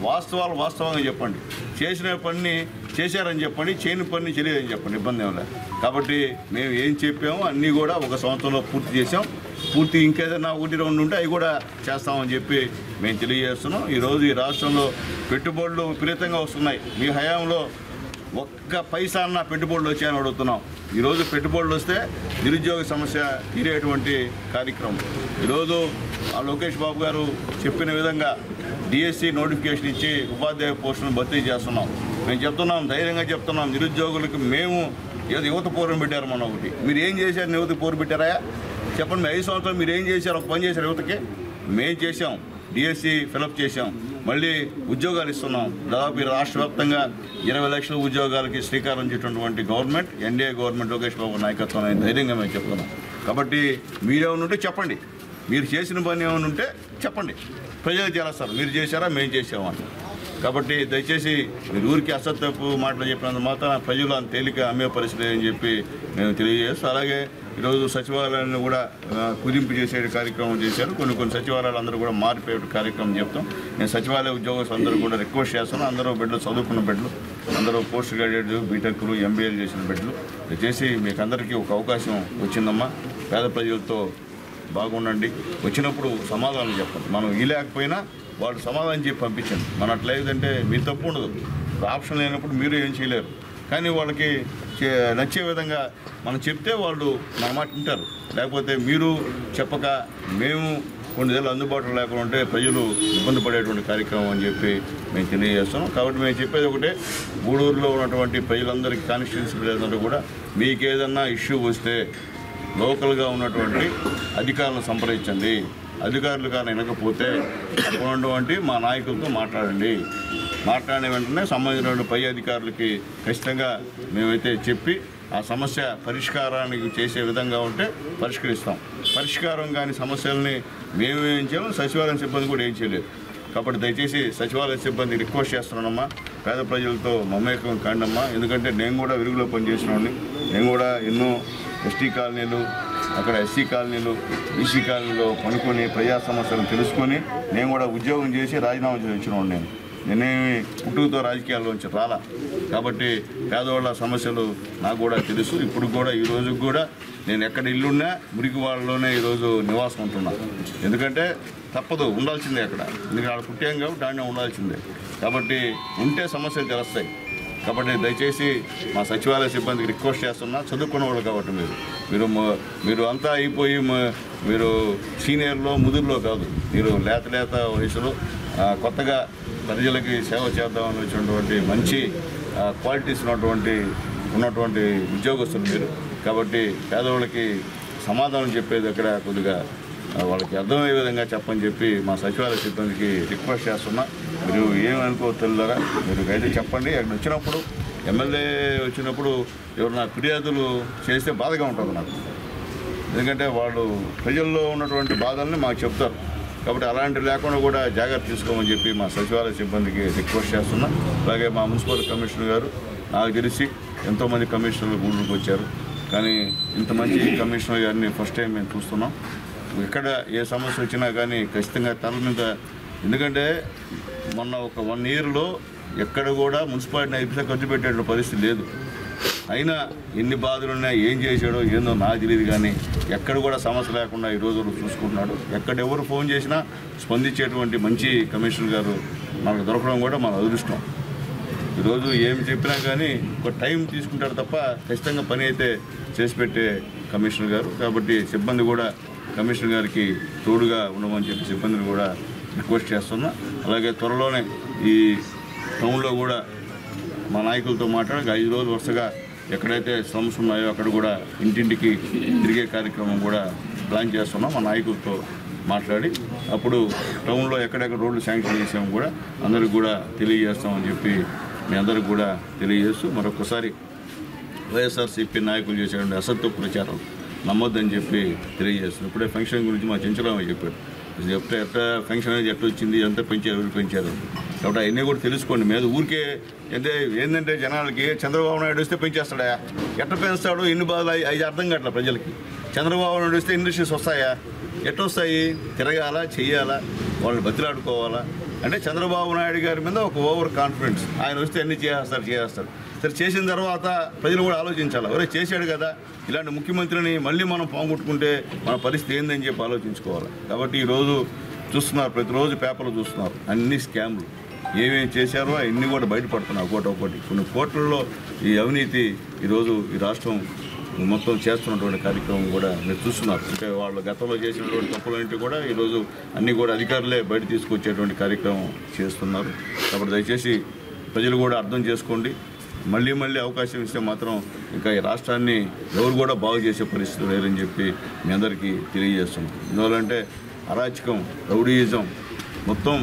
వాస్తవాలు వాస్తవంగా చెప్పండి. చేసిన పని చేశారని చెప్పండి, చేయని పని చేయలేదని చెప్పండి, ఇబ్బంది ఏం లేదు. కాబట్టి మేము ఏం చెప్పామో అన్నీ కూడా 1 సంవత్సరంలో పూర్తి చేసాం. పూర్తి ఇంకేదైనా 1-2 ఉంటే అవి కూడా చేస్తామని చెప్పి మేము తెలియజేస్తున్నాం. ఈరోజు ఈ రాష్ట్రంలో పెట్టుబడులు విపరీతంగా వస్తున్నాయి. మీ హయాంలో ఒక్క పైసా అన్న పెట్టుబడులు వచ్చాయని అడుగుతున్నాం. ఈరోజు పెట్టుబడులు వస్తే నిరుద్యోగ సమస్య తీరేటువంటి కార్యక్రమం. ఈరోజు లోకేష్ బాబు గారు చెప్పిన విధంగా డిఎస్సి నోటిఫికేషన్ ఇచ్చి ఉపాధ్యాయ పోస్టులను భర్తీ చేస్తున్నాం. మేము చెప్తున్నాం, ధైర్యంగా చెప్తున్నాం, నిరుద్యోగులకు మేము ఏదో యువత పూర్వం పెట్టారు. మనం ఒకటి మీరు ఏం చేశారు? యువతకి పూర్వం పెట్టారా చెప్పండి. మీ 5 సంవత్సరాలు మీరు ఏం చేశారు? ఒక పని చేశారు యువతకి? మేము చేసాం, డిఎస్సి ఫిలప్ చేసాం, మళ్ళీ ఉద్యోగాలు ఇస్తున్నాం. దాదాపు రాష్ట్ర వ్యాప్తంగా 20 లక్షల ఉద్యోగాలకి శ్రీకారం చుట్టినటువంటి government, NDA government, Lokesh Babu నాయకత్వం అనేది ధైర్యంగా మేము చెప్తున్నాం. కాబట్టి మీరేమైనా ఉంటే చెప్పండి, మీరు చేసిన పని ఏమైనా ఉంటే చెప్పండి, ప్రజలు చేస్తారు. మీరు చేశారా? మేము చేసామని. కాబట్టి దయచేసి మీరు ఊరికి అసత్యపు మాటలు చెప్పినంత మాత్రం ప్రజలు అంత తేలిక అమ్మే పరిస్థితి అని చెప్పి మేము తెలియజేస్తాం. అలాగే ఈరోజు సచివాలయాన్ని కూడా కుదింపు చేసే కార్యక్రమం చేశారు. కొన్ని సచివాలయాలు అందరూ కూడా మారిపోయే కార్యక్రమం చెప్తాం. నేను సచివాలయ ఉద్యోగస్తులు అందరూ కూడా రిక్వెస్ట్ చేస్తాను. అందరూ బిడ్డలు, చదువుకున్న బిడ్డలు, అందరూ పోస్ట్ గ్రాడ్యుయేట్, బీటెక్లు, ఎంబీఏలు చేసిన బిడ్డలు దయచేసి మీకు అందరికీ ఒక అవకాశం వచ్చిందమ్మా. పేద ప్రజలతో బాగుండండి. వచ్చినప్పుడు సమాధానం చెప్పండి. మనం లేకపోయినా వాళ్ళు సమాధానం చెప్పి పంపించండి. మన అట్లేదంటే మీ తప్పు ఉండదు. ఆప్షన్ లేనప్పుడు మీరు ఏం చేయలేరు. కానీ వాళ్ళకి నచ్చే విధంగా మనం చెప్తే వాళ్ళు మన మాట వింటారు. లేకపోతే మీరు చెప్పక మేము కొన్ని నెలలు అందుబాటులో లేకుండా ఉంటే ప్రజలు ఇబ్బంది పడేటువంటి కార్యక్రమం అని చెప్పి మేము తెలియజేస్తున్నాం. కాబట్టి మేము చెప్పేది ఒకటే, గూడూరులో ఉన్నటువంటి ప్రజలందరికీ, కాన్స్టిట్యున్సీ ప్రజలందరూ కూడా మీకు ఏదన్నా ఇష్యూ వస్తే లోకల్గా ఉన్నటువంటి అధికారులను సంప్రదించండి. అధికారులు కానీ వినకపోతే అక్కడ ఉన్నటువంటి మా నాయకులతో మాట్లాడండి. మాట్లాడిన వెంటనే సంబంధించిన పై అధికారులకి ఖచ్చితంగా మేమైతే చెప్పి ఆ సమస్య పరిష్కారానికి చేసే విధంగా ఉంటే పరిష్కరిస్తాం. పరిష్కారం కాని సమస్యల్ని మేమేం చేయము, సచివాలయం సిబ్బంది కూడా ఏం చేయలేదు. కాబట్టి దయచేసి సచివాలయ సిబ్బంది రిక్వెస్ట్ చేస్తున్నానమ్మా, పేద ప్రజలతో మమేకం కాండమ్మా. ఎందుకంటే నేను కూడా వెలుగులో పనిచేసినవాడిని. నేను కూడా ఎన్నో ఎస్టీ కాలనీలు, అక్కడ ఎస్సీ కాలనీలు, బీసీ కాలనీలో పనుకొని ప్రజా సమస్యలను తెలుసుకొని నేను కూడా ఉద్యోగం చేసి రాజీనామా చేసి వచ్చినవాడు. నేనేమి పుట్టుకతో రాజకీయాల్లోంచి రాలా. కాబట్టి పేదవాళ్ళ సమస్యలు నాకు కూడా తెలుసు. ఇప్పుడు కూడా ఈ రోజుకి కూడా నేను ఎక్కడ ఇల్లున్నా మురికి వాళ్ళలోనే ఈరోజు నివాసం ఉంటున్నాను. ఎందుకంటే తప్పదు, ఉండాల్సిందే అక్కడ. ఎందుకంటే ఆడ పుట్టాం కాబట్టి ఆడనే ఉండాల్సిందే. కాబట్టి ఉంటే సమస్యలు తెలుస్తాయి. కాబట్టి దయచేసి మా సచివాలయ సిబ్బందికి రిక్వెస్ట్ చేస్తున్నా, చదువుకున్న వాళ్ళు కాబట్టి మీరు అంతా అయిపోయి మీరు సీనియర్లో ముదురులో కాదు, మీరు లేత వయసులో కొత్తగా ప్రజలకి సేవ చేద్దామని వచ్చినటువంటి మంచి క్వాలిటీస్ ఉన్నటువంటి ఉద్యోగస్తులు మీరు. కాబట్టి పేదవాళ్ళకి సమాధానం చెప్పేది అక్కడ కొద్దిగా వాళ్ళకి అర్థమయ్యే విధంగా చెప్పని చెప్పి మా సచివాలయ సిబ్బందికి రిక్వెస్ట్ చేస్తున్నా. మీరు ఏమనుకోవద్దులారా, మీరు అయితే చెప్పండి. అక్కడ వచ్చినప్పుడు ఎమ్మెల్యే వచ్చినప్పుడు ఎవరైనా ఫిర్యాదులు చేస్తే బాధగా ఉంటుంది నాకు. ఎందుకంటే వాళ్ళు ప్రజల్లో ఉన్నటువంటి బాధల్ని మాకు చెప్తారు. కాబట్టి అలాంటివి లేకుండా కూడా జాగ్రత్త తీసుకోమని చెప్పి మా సచివాలయ సిబ్బందికి రిక్వెస్ట్ చేస్తున్నా. అలాగే మా మున్సిపల్ కమిషనర్ గారు, నాకు తెలిసి ఎంతోమంది కమిషనర్లు గూడూరుకు వచ్చారు, కానీ ఇంత మంచి కమిషనర్ గారిని ఫస్ట్ టైం మేము చూస్తున్నాం. ఎక్కడ ఏ సమస్య వచ్చినా కానీ ఖచ్చితంగా తల మీద, ఎందుకంటే మొన్న ఒక 1 ఇయర్లో ఎక్కడ కూడా మున్సిపాలిటీ 5 పైసలు ఖర్చు పెట్టే పరిస్థితి లేదు. అయినా ఎన్ని బాధలున్నా ఏం చేశాడో ఏందో నాకు తెలియదు, కానీ ఎక్కడ కూడా సమస్య లేకుండా ఈ రోజు చూసుకుంటున్నాడు. ఎక్కడ ఎవరు ఫోన్ చేసినా స్పందించేటువంటి మంచి కమిషనర్ గారు మనకు దొరకడం కూడా మన అదృష్టం. ఈరోజు ఏమి చెప్పినా కానీ ఒక టైం తీసుకుంటారు తప్ప ఖచ్చితంగా పని అయితే చేసి పెట్టే కమిషనర్ గారు. కాబట్టి సిబ్బంది కూడా కమిషనర్ గారికి తోడుగా ఉండమని చెప్పి సిబ్బందిని కూడా రిక్వెస్ట్ చేస్తున్నా. అలాగే త్వరలోనే ఈ టౌన్లో కూడా మా నాయకులతో మాట్లాడి 5 రోజులు వరుసగా ఎక్కడైతే స్లమ్స్ ఉన్నాయో అక్కడ కూడా ఇంటింటికి తిరిగే కార్యక్రమం కూడా ప్లాన్ చేస్తున్నాం. మా నాయకులతో మాట్లాడి అప్పుడు టౌన్లో ఎక్కడెక్కడ రోడ్లు శాంక్షన్ చేసాము కూడా అందరికి కూడా తెలియజేస్తామని చెప్పి మీ అందరికి కూడా తెలియజేస్తూ మరొకసారి వైఎస్ఆర్సీపీ నాయకులు చేసేటువంటి అసత్య ప్రచారం నమ్మొద్దని చెప్పి తెలియజేస్తున్నాం. ఇప్పుడే ఫంక్షన్ గురించి మా చెంచరామయ్య చెప్పాడు. చెప్తే ఎట్లా ఫంక్షన్ అనేది ఎట్లా వచ్చింది, ఎంత పెంచారు, ఎవరు పెంచారు కాబట్టి అవన్నీ కూడా తెలుసుకోండి. మీద ఊరికే ఏంటంటే జనాలకి చంద్రబాబు నాయుడు వస్తే పెంచేస్తాడా, ఎట్లా పెంచుతాడు, ఎన్ని బాధలు అవి అర్థం కావట్లే ప్రజలకి. చంద్రబాబు నాయుడు వస్తే ఇండస్ట్రీస్ వస్తాయా, ఎట్లా వస్తాయి, తిరగాలా, చెయ్యాలా, వాళ్ళని బతిలాడుకోవాలా అంటే చంద్రబాబు నాయుడు గారి మీద ఒక ఓవర్ కాన్ఫిడెన్స్. ఆయన వస్తే అన్నీ చేస్తారు. సరే చేసిన తర్వాత ప్రజలు కూడా ఆలోచించాలి, ఎవరో చేశాడు కదా ఇలాంటి ముఖ్యమంత్రిని మళ్ళీ మనం పోగొట్టుకుంటే మన పరిస్థితి ఏందని చెప్పి ఆలోచించుకోవాలి. కాబట్టి ఈరోజు చూస్తున్నారు, ప్రతిరోజు పేపర్లు చూస్తున్నారు, అన్ని స్కామ్లు ఏమేమి చేశారో అవన్నీ కూడా బయటపడుతున్నాయి ఒకటి. కొన్ని కోట్లలో ఈ అవినీతి ఈరోజు ఈ రాష్ట్రం మొత్తం చేస్తున్నటువంటి కార్యక్రమం కూడా మీరు చూస్తున్నారు. అంటే వాళ్ళు గతంలో చేసినటువంటి తప్పులన్నింటి కూడా ఈరోజు అన్నీ కూడా అధికారులే బయట తీసుకొచ్చేటువంటి కార్యక్రమం చేస్తున్నారు. కాబట్టి దయచేసి ప్రజలు కూడా అర్థం చేసుకోండి. మళ్ళీ అవకాశం ఇస్తే మాత్రం ఇంకా ఈ రాష్ట్రాన్ని ఎవరు కూడా బాగు చేసే పరిస్థితి లేరని చెప్పి మీ అందరికీ తెలియజేస్తున్నాం. ఎందువల్లంటే అరాచకం, రౌడీయిజం మొత్తం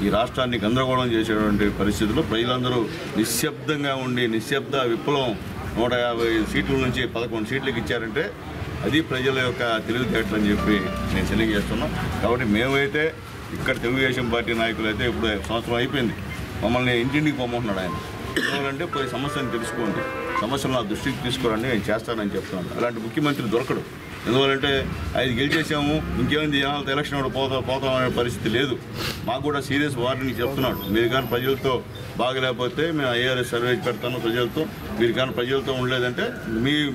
ఈ రాష్ట్రాన్ని గందరగోళం చేసేటువంటి పరిస్థితుల్లో ప్రజలందరూ నిశ్శబ్దంగా ఉండి నిశ్శబ్ద విప్లవం 150 సీట్ల నుంచి 11 సీట్లకు ఇచ్చారంటే అది ప్రజల యొక్క తెలివితేటలు అని చెప్పి నేను తెలియజేస్తున్నాం. కాబట్టి మేమైతే ఇక్కడ తెలుగుదేశం పార్టీ నాయకులు అయితే ఇప్పుడు సంవత్సరం అయిపోయింది, మమ్మల్ని ఇంటింటికి పొమ్మంటున్నాడు ఆయన. ఎందుకంటే పోయి సమస్యను తెలుసుకోండి, సమస్యలు నా దృష్టికి తీసుకురండి, నేను చేస్తానని చెప్తున్నాను. అలాంటి ముఖ్యమంత్రి దొరకడు. ఎందువల్లంటే 5 గెలిచేసాము, ఇంకేమైంది జనాలతో ఎలక్షన్ పోతాం అనే పరిస్థితి లేదు. మాకు కూడా సీరియస్ వార్నింగ్ చెప్తున్నాడు. మీరు కానీ ప్రజలతో బాగలేకపోతే మేము ఐఆర్ఎస్ సర్వే పెడతాను ప్రజలతో, మీరు కానీ ప్రజలతో ఉండలేదంటే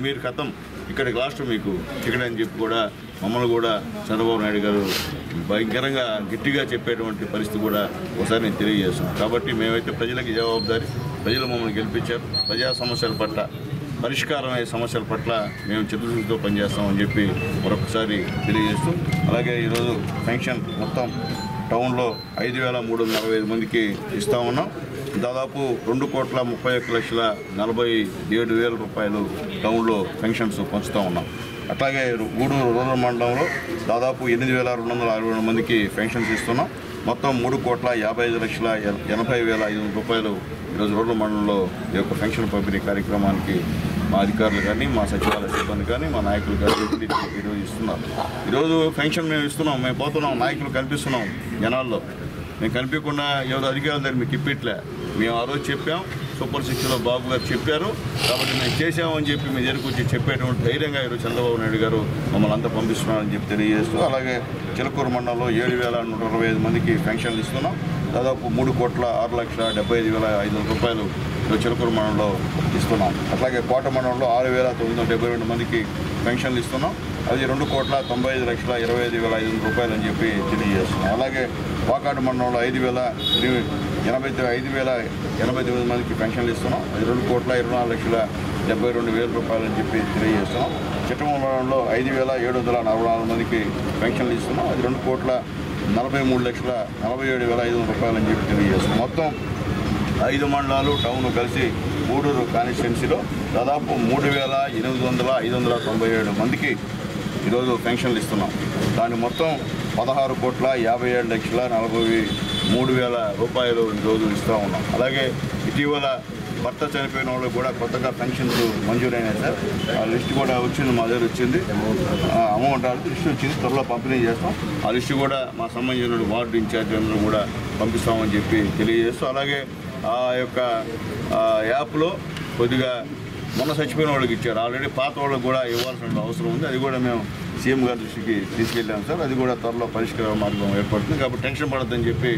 మీరు కథం, ఇక్కడికి లాస్ట్ మీకు టికెట్ అని చెప్పి కూడా మమ్మల్ని కూడా చంద్రబాబు నాయుడు గారు భయంకరంగా గట్టిగా చెప్పేటువంటి పరిస్థితి కూడా ఒకసారి నేను తెలియజేస్తున్నాను. కాబట్టి మేమైతే ప్రజలకి జవాబుదారి, ప్రజలు మమ్మల్ని గెలిపించారు. ప్రజా సమస్యల పట్ల, పరిష్కారం అయ్యే సమస్యల పట్ల మేము చిత్తశుద్ధితో పనిచేస్తామని చెప్పి మరొకసారి తెలియజేస్తూ, అలాగే ఈరోజు పెన్షన్ మొత్తం టౌన్లో 5,345 మందికి ఇస్తూ ఉన్నాం. దాదాపు 2,31,47,000 రూపాయలు టౌన్లో పెన్షన్స్ పంచుతూ ఉన్నాం. అట్లాగే గూడూరు రూరల్ మండలంలో దాదాపు 8,262 మందికి పెన్షన్స్ ఇస్తున్నాం. మొత్తం 3,55,80,500 రూపాయలు ఈరోజు రూరల్ మండలంలో ఈ యొక్క పెన్షన్ పంపిణీ కార్యక్రమానికి మా అధికారులు కానీ, మా సచివాలయ సిబ్బంది కానీ, మా నాయకులు కానీ ఈరోజు ఇస్తున్నారు. ఈరోజు పెన్షన్ మేము ఇస్తున్నాం, మేము పోతున్నాం, నాయకులు కనిపిస్తున్నాం జనాల్లో. మేము కనిపించకుండా ఎవరు అధికారులు దాన్ని మీకు ఇప్పిట్లే. మేము ఆ రోజు చెప్పాం, సూపర్ 6లో బాబు గారు చెప్పారు కాబట్టి మేము చేసామని చెప్పి మీ దగ్గరకు వచ్చి చెప్పేటువంటి ధైర్యంగా ఈరోజు చంద్రబాబు నాయుడు గారు మమ్మల్ని అంతా పంపిస్తున్నారని చెప్పి తెలియజేస్తూ, అలాగే చిలకూరు మండలంలో 7,125 మందికి పెన్షన్లు ఇస్తున్నాం. దాదాపు 3,06,75,500 రూపాయలు చిలకూరు మండలంలో ఇస్తున్నాం. అట్లాగే కోట మండలంలో 6,972 మందికి పెన్షన్లు ఇస్తున్నాం. అది 2,95,25,500 రూపాయలు అని చెప్పి తెలియజేస్తున్నాం. అలాగే వాకాడు మండలంలో 5,089 మందికి పెన్షన్లు ఇస్తున్నాం. అది 2,24,72,000 రూపాయలు అని చెప్పి తెలియజేస్తున్నాం. చిట్టమూరు మండలంలో 5,744 మందికి పెన్షన్లు ఇస్తున్నాం. అది 2,43,47,500 రూపాయలు అని చెప్పి తెలియజేస్తున్నాం. మొత్తం 5 మండలాలు టౌన్ కలిసి గూడూరు కాన్స్టిట్యున్సీలో దాదాపు 3,597 మందికి ఈరోజు పెన్షన్లు ఇస్తున్నాం. దాని మొత్తం 16,57,43,000 రూపాయలు ఈరోజు ఇస్తూ ఉన్నాం. అలాగే ఇటీవల భర్త చనిపోయిన వాళ్ళకి కూడా కొత్తగా పెన్షన్స్ మంజూరైనాయి సార్. ఆ లిస్ట్ కూడా వచ్చింది, మా దగ్గర వచ్చింది, అమౌంట్ లిస్ట్ వచ్చింది, త్వరలో పంపిణీ చేస్తాం. ఆ లిస్ట్ కూడా మా సంబంధించిన వార్డు ఇన్ఛార్జ్ అందరూ కూడా పంపిస్తామని చెప్పి తెలియజేస్తూ, అలాగే ఆ యొక్క యాప్లో కొద్దిగా మొన్న చచ్చిపోయిన వాళ్ళకి ఇచ్చారు, ఆల్రెడీ పాత వాళ్ళకి కూడా ఇవ్వాల్సిన అవసరం ఉంది. అది కూడా మేము సీఎం గారి దృష్టికి తీసుకెళ్ళాం సార్. అది కూడా త్వరలో పరిష్కార మార్గం ఏర్పడుతుంది. కాబట్టి టెన్షన్ పడద్దని చెప్పి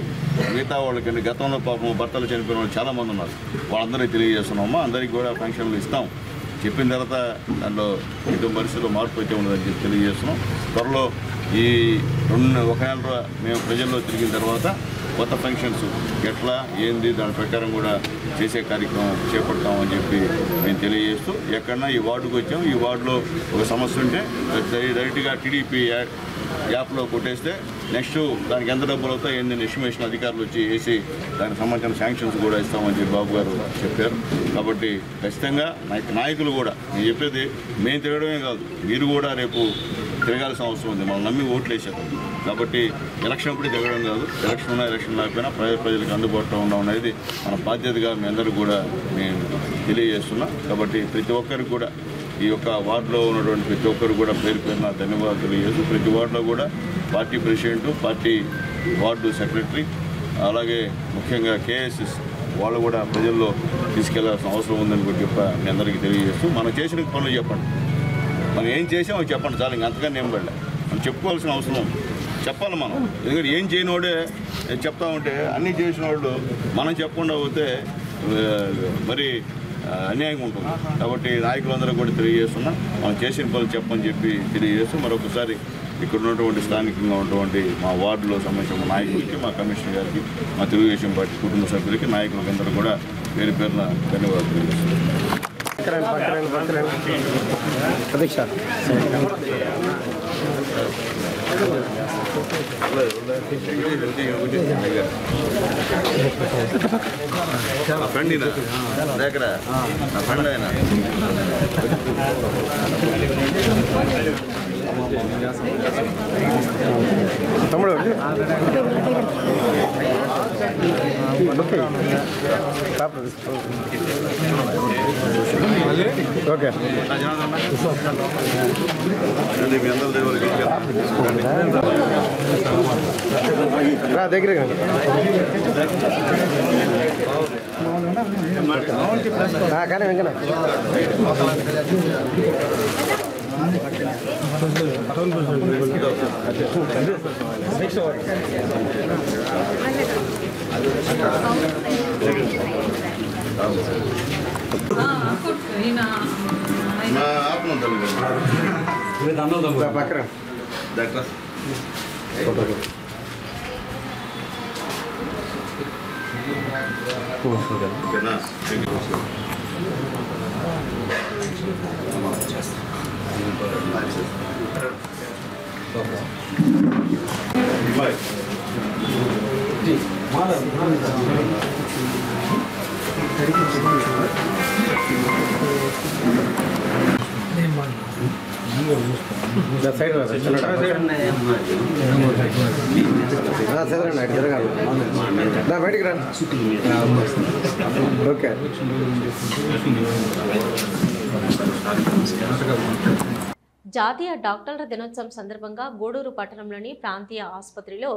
మిగతా వాళ్ళకి గతంలో పాపం భర్తలు చనిపోయిన వాళ్ళు చాలామంది ఉన్నారు, వాళ్ళందరికీ తెలియజేస్తున్నామా, అందరికీ కూడా పెన్షన్లు ఇస్తాం. చెప్పిన తర్వాత దాంట్లో ఎటువంటి పరిస్థితుల్లో మార్పు అయితే ఉండదని చెప్పి తెలియజేస్తున్నాం. త్వరలో ఈ 1 నెల మేము ప్రజల్లో తిరిగిన తర్వాత కొత్త పెన్షన్స్ ఎట్లా ఏంది దాని ప్రకారం కూడా చేసే కార్యక్రమం చేపడతామని చెప్పి మేము తెలియజేస్తూ, ఎక్కడన్నా ఈ వార్డుకు వచ్చాం, ఈ వార్డులో ఒక సమస్య ఉంటే డైరెక్ట్గా టీడీపీ యాప్లో కొట్టేస్తే నెక్స్ట్ దానికి ఎంత డబ్బులు అవుతాయి ఏంటంటే ఎస్టిమేషన్ అధికారులు వచ్చి వేసి దానికి సంబంధించిన శాంక్షన్స్ కూడా ఇస్తామని చెప్పి బాబు గారు చెప్పారు. కాబట్టి ఖచ్చితంగా నాయకులు కూడా నేను చెప్పేది మేము తిరగడమే కాదు, మీరు కూడా రేపు తిరగాల్సిన అవసరం ఉంది. మనం నమ్మి ఓట్లు వేసారు కాబట్టి ఎలక్షన్ అప్పుడు తిరగడం కాదు, ఎలక్షన్ ఉన్నా ఎలక్షన్ లేకపోయినా ప్రజలకు అందుబాటులో ఉండడం అనేది మన బాధ్యతగా మీ అందరూ కూడా నేను తెలియజేస్తున్నా. కాబట్టి ప్రతి ఒక్కరికి కూడా ఈ యొక్క వార్డులో ఉన్నటువంటి ప్రతి ఒక్కరు కూడా పేరు పేరున ధన్యవాదాలు తెలియజేస్తూ ప్రతి వార్డులో కూడా party president, party ward secretary, అలాగే ముఖ్యంగా కేఎస్ఎస్ వాళ్ళు కూడా ప్రజల్లో తీసుకెళ్లాల్సిన అవసరం ఉందని కూడా మీ అందరికీ తెలియజేస్తూ మనం చేసిన పనులు చెప్పండి, మనం ఏం చేసామో చెప్పండి చాలు, ఇంక అంతగా నేను పడలే. మనం చెప్పుకోవాల్సిన అవసరం ఉంది, చెప్పాలి మనం. ఎందుకంటే ఏం చేయనోడే చెప్తా ఉంటే అన్నీ చేసిన వాళ్ళు మనం చెప్పకుండా పోతే మరి అన్యాయంగా ఉంటుంది. కాబట్టి నాయకులందరూ కూడా తెలియజేస్తున్నాం, మనం చేసిన పనులు చెప్పని చెప్పి తెలియజేస్తూ మరొకసారి ఇక్కడ ఉన్నటువంటి స్థానికంగా ఉన్నటువంటి మా వార్డులో సంబంధించిన నాయకులకి, మా కమిషనర్ గారికి, మా తెలుగుదేశం పార్టీ కుటుంబ సభ్యులకి, నాయకులందరూ కూడా పేరు పేరున ధన్యవాదాలు తెలియజేస్తున్నాం. ఫ్రెండ్ దగ్గర నా ఫ్రెండ్ ఆయన తమ్ముడు ఓకే మీ అందరి దగ్గర కానీ వెంకన్న మా ఆత్మ పక్కన డాక్టర్ ఓకేనా బయటికి రండి. ఓకే జాతీయ డాక్టర్ల దినోత్సవం సందర్భంగా గూడూరు పట్టణంలోని ప్రాంతీయ ఆసుపత్రిలో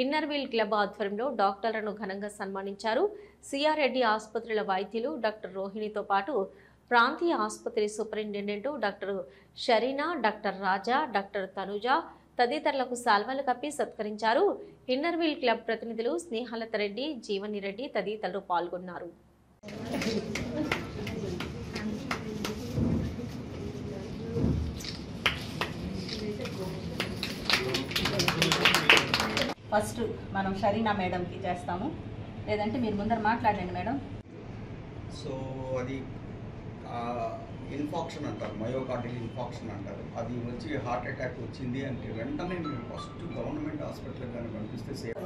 ఇన్నర్వీల్ క్లబ్ ఆధ్వర్యంలో డాక్టర్లను ఘనంగా సన్మానించారు. సిఆర్రెడ్డి ఆసుపత్రుల వైద్యులు డాక్టర్ రోహిణితో పాటు ప్రాంతీయ ఆసుపత్రి సూపరింటెండెంట్ డాక్టర్ షరీనా, డాక్టర్ రాజా, డాక్టర్ తనుజ తదితరులకు శాల్వాలు కప్పి సత్కరించారు. ఇన్నర్వీల్ క్లబ్ ప్రతినిధులు స్నేహలత రెడ్డి, జీవని రెడ్డి తదితరులు పాల్గొన్నారు. ఫస్ట్ మనం షరీనా మేడంకి చేస్తాము, లేదంటే మీరు ముందర మాట్లాడండి మేడం. సో అది ఇన్ఫాక్షన్ అంటారు, మయోకార్డియల్ ఇన్ఫాక్షన్ అంటారు. అది వచ్చి హార్ట్ అటాక్ వచ్చింది అంటే వెంటనే మీరు ఫస్ట్ గవర్నమెంట్ హాస్పిటల్ కానీ పంపిస్తే సేఫ్.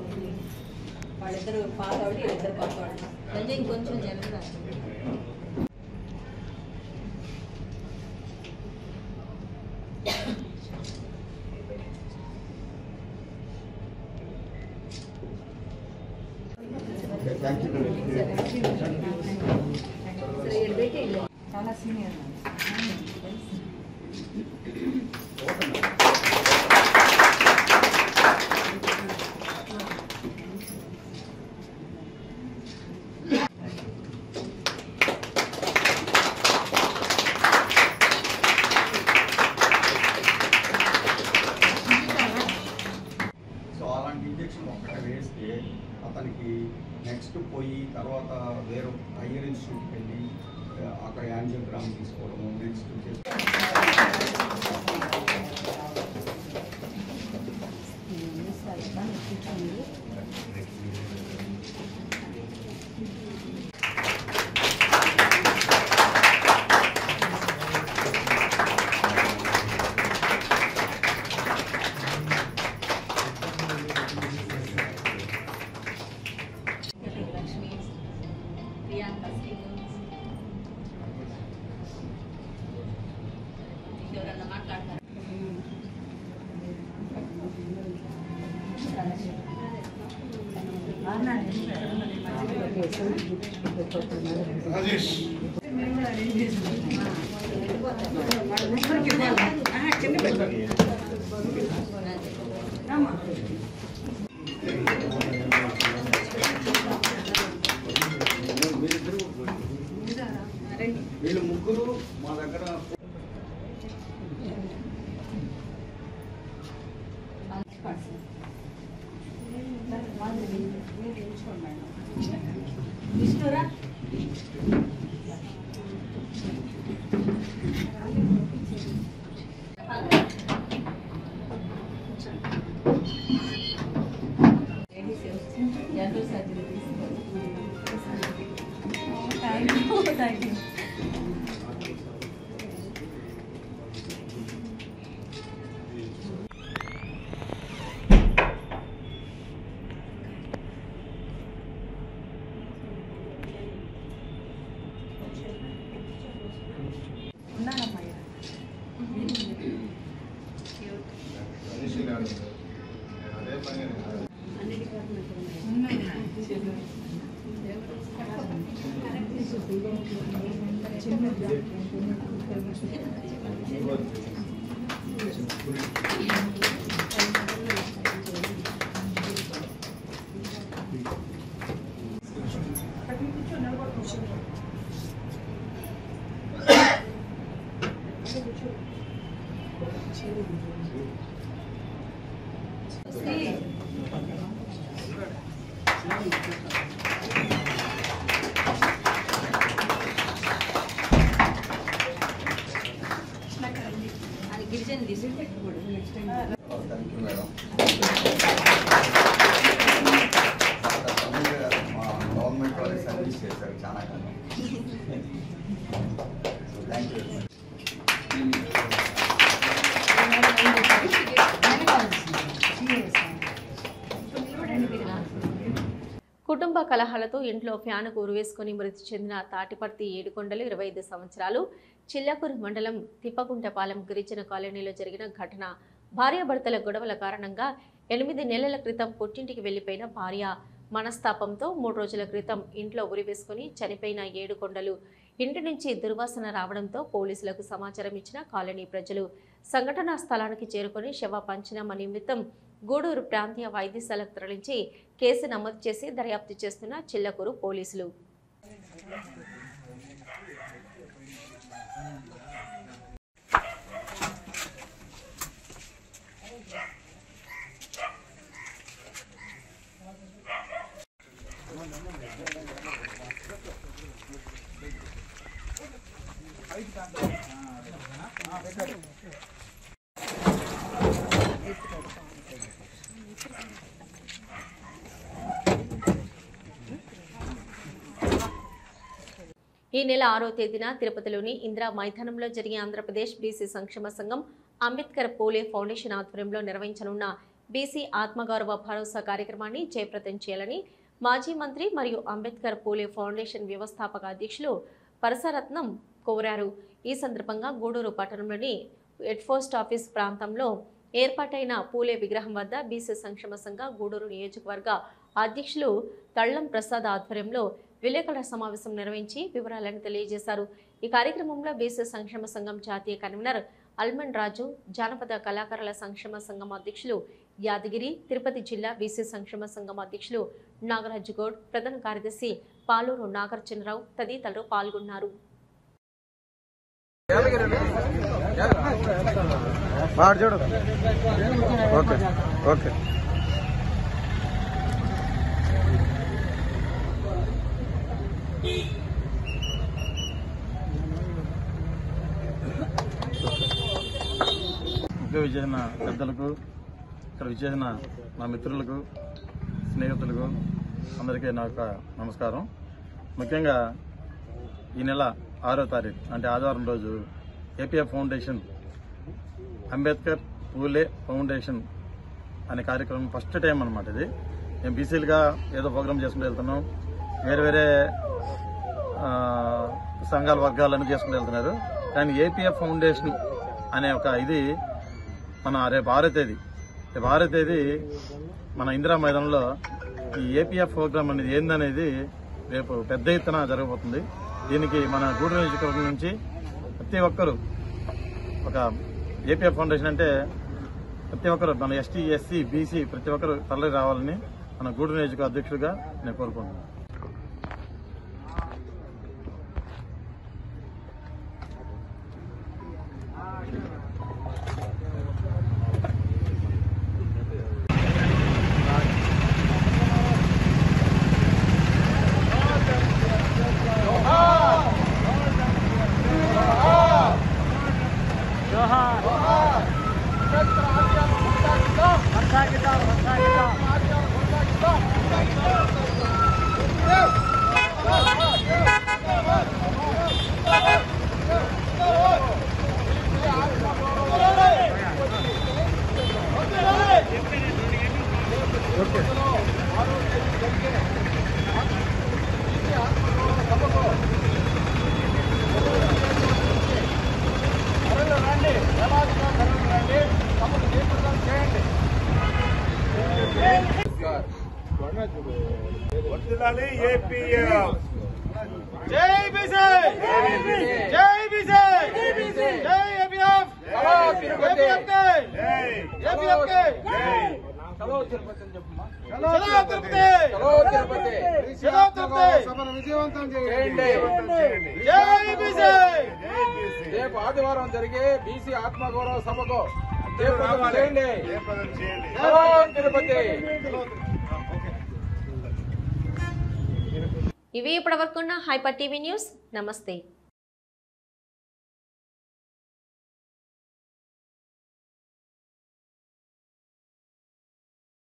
వాళ్ళిద్దరు పాతవాళ్ళు, వీళ్ళిద్దరు పాతవాళ్ళు. ఇంకొంచెం జనరల్ చాలా సీనియర్. సో అలాంటి ఇంజెక్షన్ ఒక్కటే వేస్తే అతనికి నెక్స్ట్ పోయి తర్వాత వేరే హయ్యర్ ఇన్స్టిట్యూట్కి వెళ్ళి అక్కడ యాంజియోగ్రామ్ తీసుకోవడము నెక్స్ట్ వీళ్ళు ముగ్గురు మా దగ్గర విష్ణురా జనరల్ సర్జరీ థ్యాంక్ యూ గిరిజన్ తీసుకుంటాడు next time. Thank you madam. మా గవర్నమెంట్ వాళ్ళు సర్వీస్ చేశారు చాలా కాలం. Thank you. కుటుంబ కలహాలతో ఇంట్లో ఫ్యాన్కు ఉరివేసుకుని మృతి చెందిన తాటిపర్తి ఏడుకొండలు 25 సంవత్సరాలు చిల్లకూరు మండలం తిప్పగుంటపాలెం గిరిజన కాలనీలో జరిగిన ఘటన. భార్యాభర్తల గొడవల కారణంగా 8 నెలల క్రితం పుట్టింటికి వెళ్లిపోయిన భార్య మనస్తాపంతో 3 రోజుల క్రితం ఇంట్లో ఉరివేసుకుని చనిపోయిన ఏడుకొండలు ఇంటి నుంచి దుర్వాసన రావడంతో పోలీసులకు సమాచారం ఇచ్చిన కాలనీ ప్రజలు సంఘటనా స్థలానికి చేరుకుని శవ పంచనామా నిమిత్తం గూడూరు ప్రాంతీయ వైద్యశాలకు తరలించి కేసు నమోదు చేసి దర్యాప్తు చేస్తున్న చిల్లకూరు పోలీసులు. ఈ నెల 6వ తేదీన తిరుపతిలోని ఇందిరా మైదానంలో జరిగే ఆంధ్రప్రదేశ్ బీసీ సంక్షేమ సంఘం అంబేద్కర్ పూలే ఫౌండేషన్ ఆధ్వర్యంలో నిర్వహించనున్న బీసీ ఆత్మగౌరవ భరోసా కార్యక్రమాన్ని జయప్రదం చేయాలని మాజీ మంత్రి మరియు అంబేద్కర్ పూలే ఫౌండేషన్ వ్యవస్థాపక అధ్యక్షులు పరసరత్నం కోరారు. ఈ సందర్భంగా గూడూరు పట్టణంలోని హెడ్ పోస్ట్ ఆఫీస్ ప్రాంతంలో ఏర్పాటైన పూలే విగ్రహం వద్ద బీసీ సంక్షేమ సంఘ గూడూరు నియోజకవర్గ అధ్యక్షులు తళ్లం ప్రసాద్ ఆధ్వర్యంలో విలేకరుల సమావేశం నిర్వహించి వివరాలను తెలియజేశారు. ఈ కార్యక్రమంలో బీసీ సంక్షేమ సంఘం జాతీయ కన్వీనర్ అల్మన్ రాజు, జానపద కళాకారుల సంక్షేమ సంఘం అధ్యక్షులు యాదగిరి, తిరుపతి జిల్లా బీసీ సంక్షేమ సంఘం అధ్యక్షులు నాగరాజు గౌడ్, ప్రధాన కార్యదర్శి పాలూరు నాగార్జునరావు తదితరులు పాల్గొన్నారు. విచ్చేసిన పెద్దలకు, ఇక్కడ విచ్చేసిన నా మిత్రులకు, స్నేహితులకు అందరికీ నా యొక్క నమస్కారం. ముఖ్యంగా ఈ నెల 6వ తారీఖు అంటే ఆదివారం రోజు ఏపీఎఫ్ ఫౌండేషన్ అంబేద్కర్ పూలే ఫౌండేషన్ అనే కార్యక్రమం ఫస్ట్ టైం అనమాట. ఇది మేము బీసీలుగా ఏదో ప్రోగ్రామ్ చేసుకుంటూ వెళ్తున్నాం, వేరే వేరే సంఘాల వర్గాలను చేసుకుంటూ వెళ్తున్నారు. కానీ ఏపీఎఫ్ ఫౌండేషన్ అనే ఒక ఇది మన రేపు 6వ తేదీ రేపు 6వ తేదీ మన ఇందిరా మైదానంలో ఈ ఏపీఎఫ్ ప్రోగ్రామ్ అనేది ఏందనేది రేపు పెద్ద ఎత్తున జరగబోతుంది. దీనికి మన గూడూరు నియోజకవర్గం నుంచి ప్రతి ఒక్కరు ఒక ఏపీఎఫ్ ఫౌండేషన్ అంటే ప్రతి ఒక్కరు మన ఎస్టీ ఎస్సీ బీసీ ప్రతి ఒక్కరు తరలి రావాలని మన గూడూరు నియోజకవర్గ అధ్యక్షుడిగా నేను కోరుకుంటున్నాను. రేపు ఆదివారం జరిగే బీసీ ఆత్మగౌరవ సభకు తిరుపతి. ఇవి ఇప్పటివరకున్న హైపర్ టీవీ న్యూస్. నమస్తే.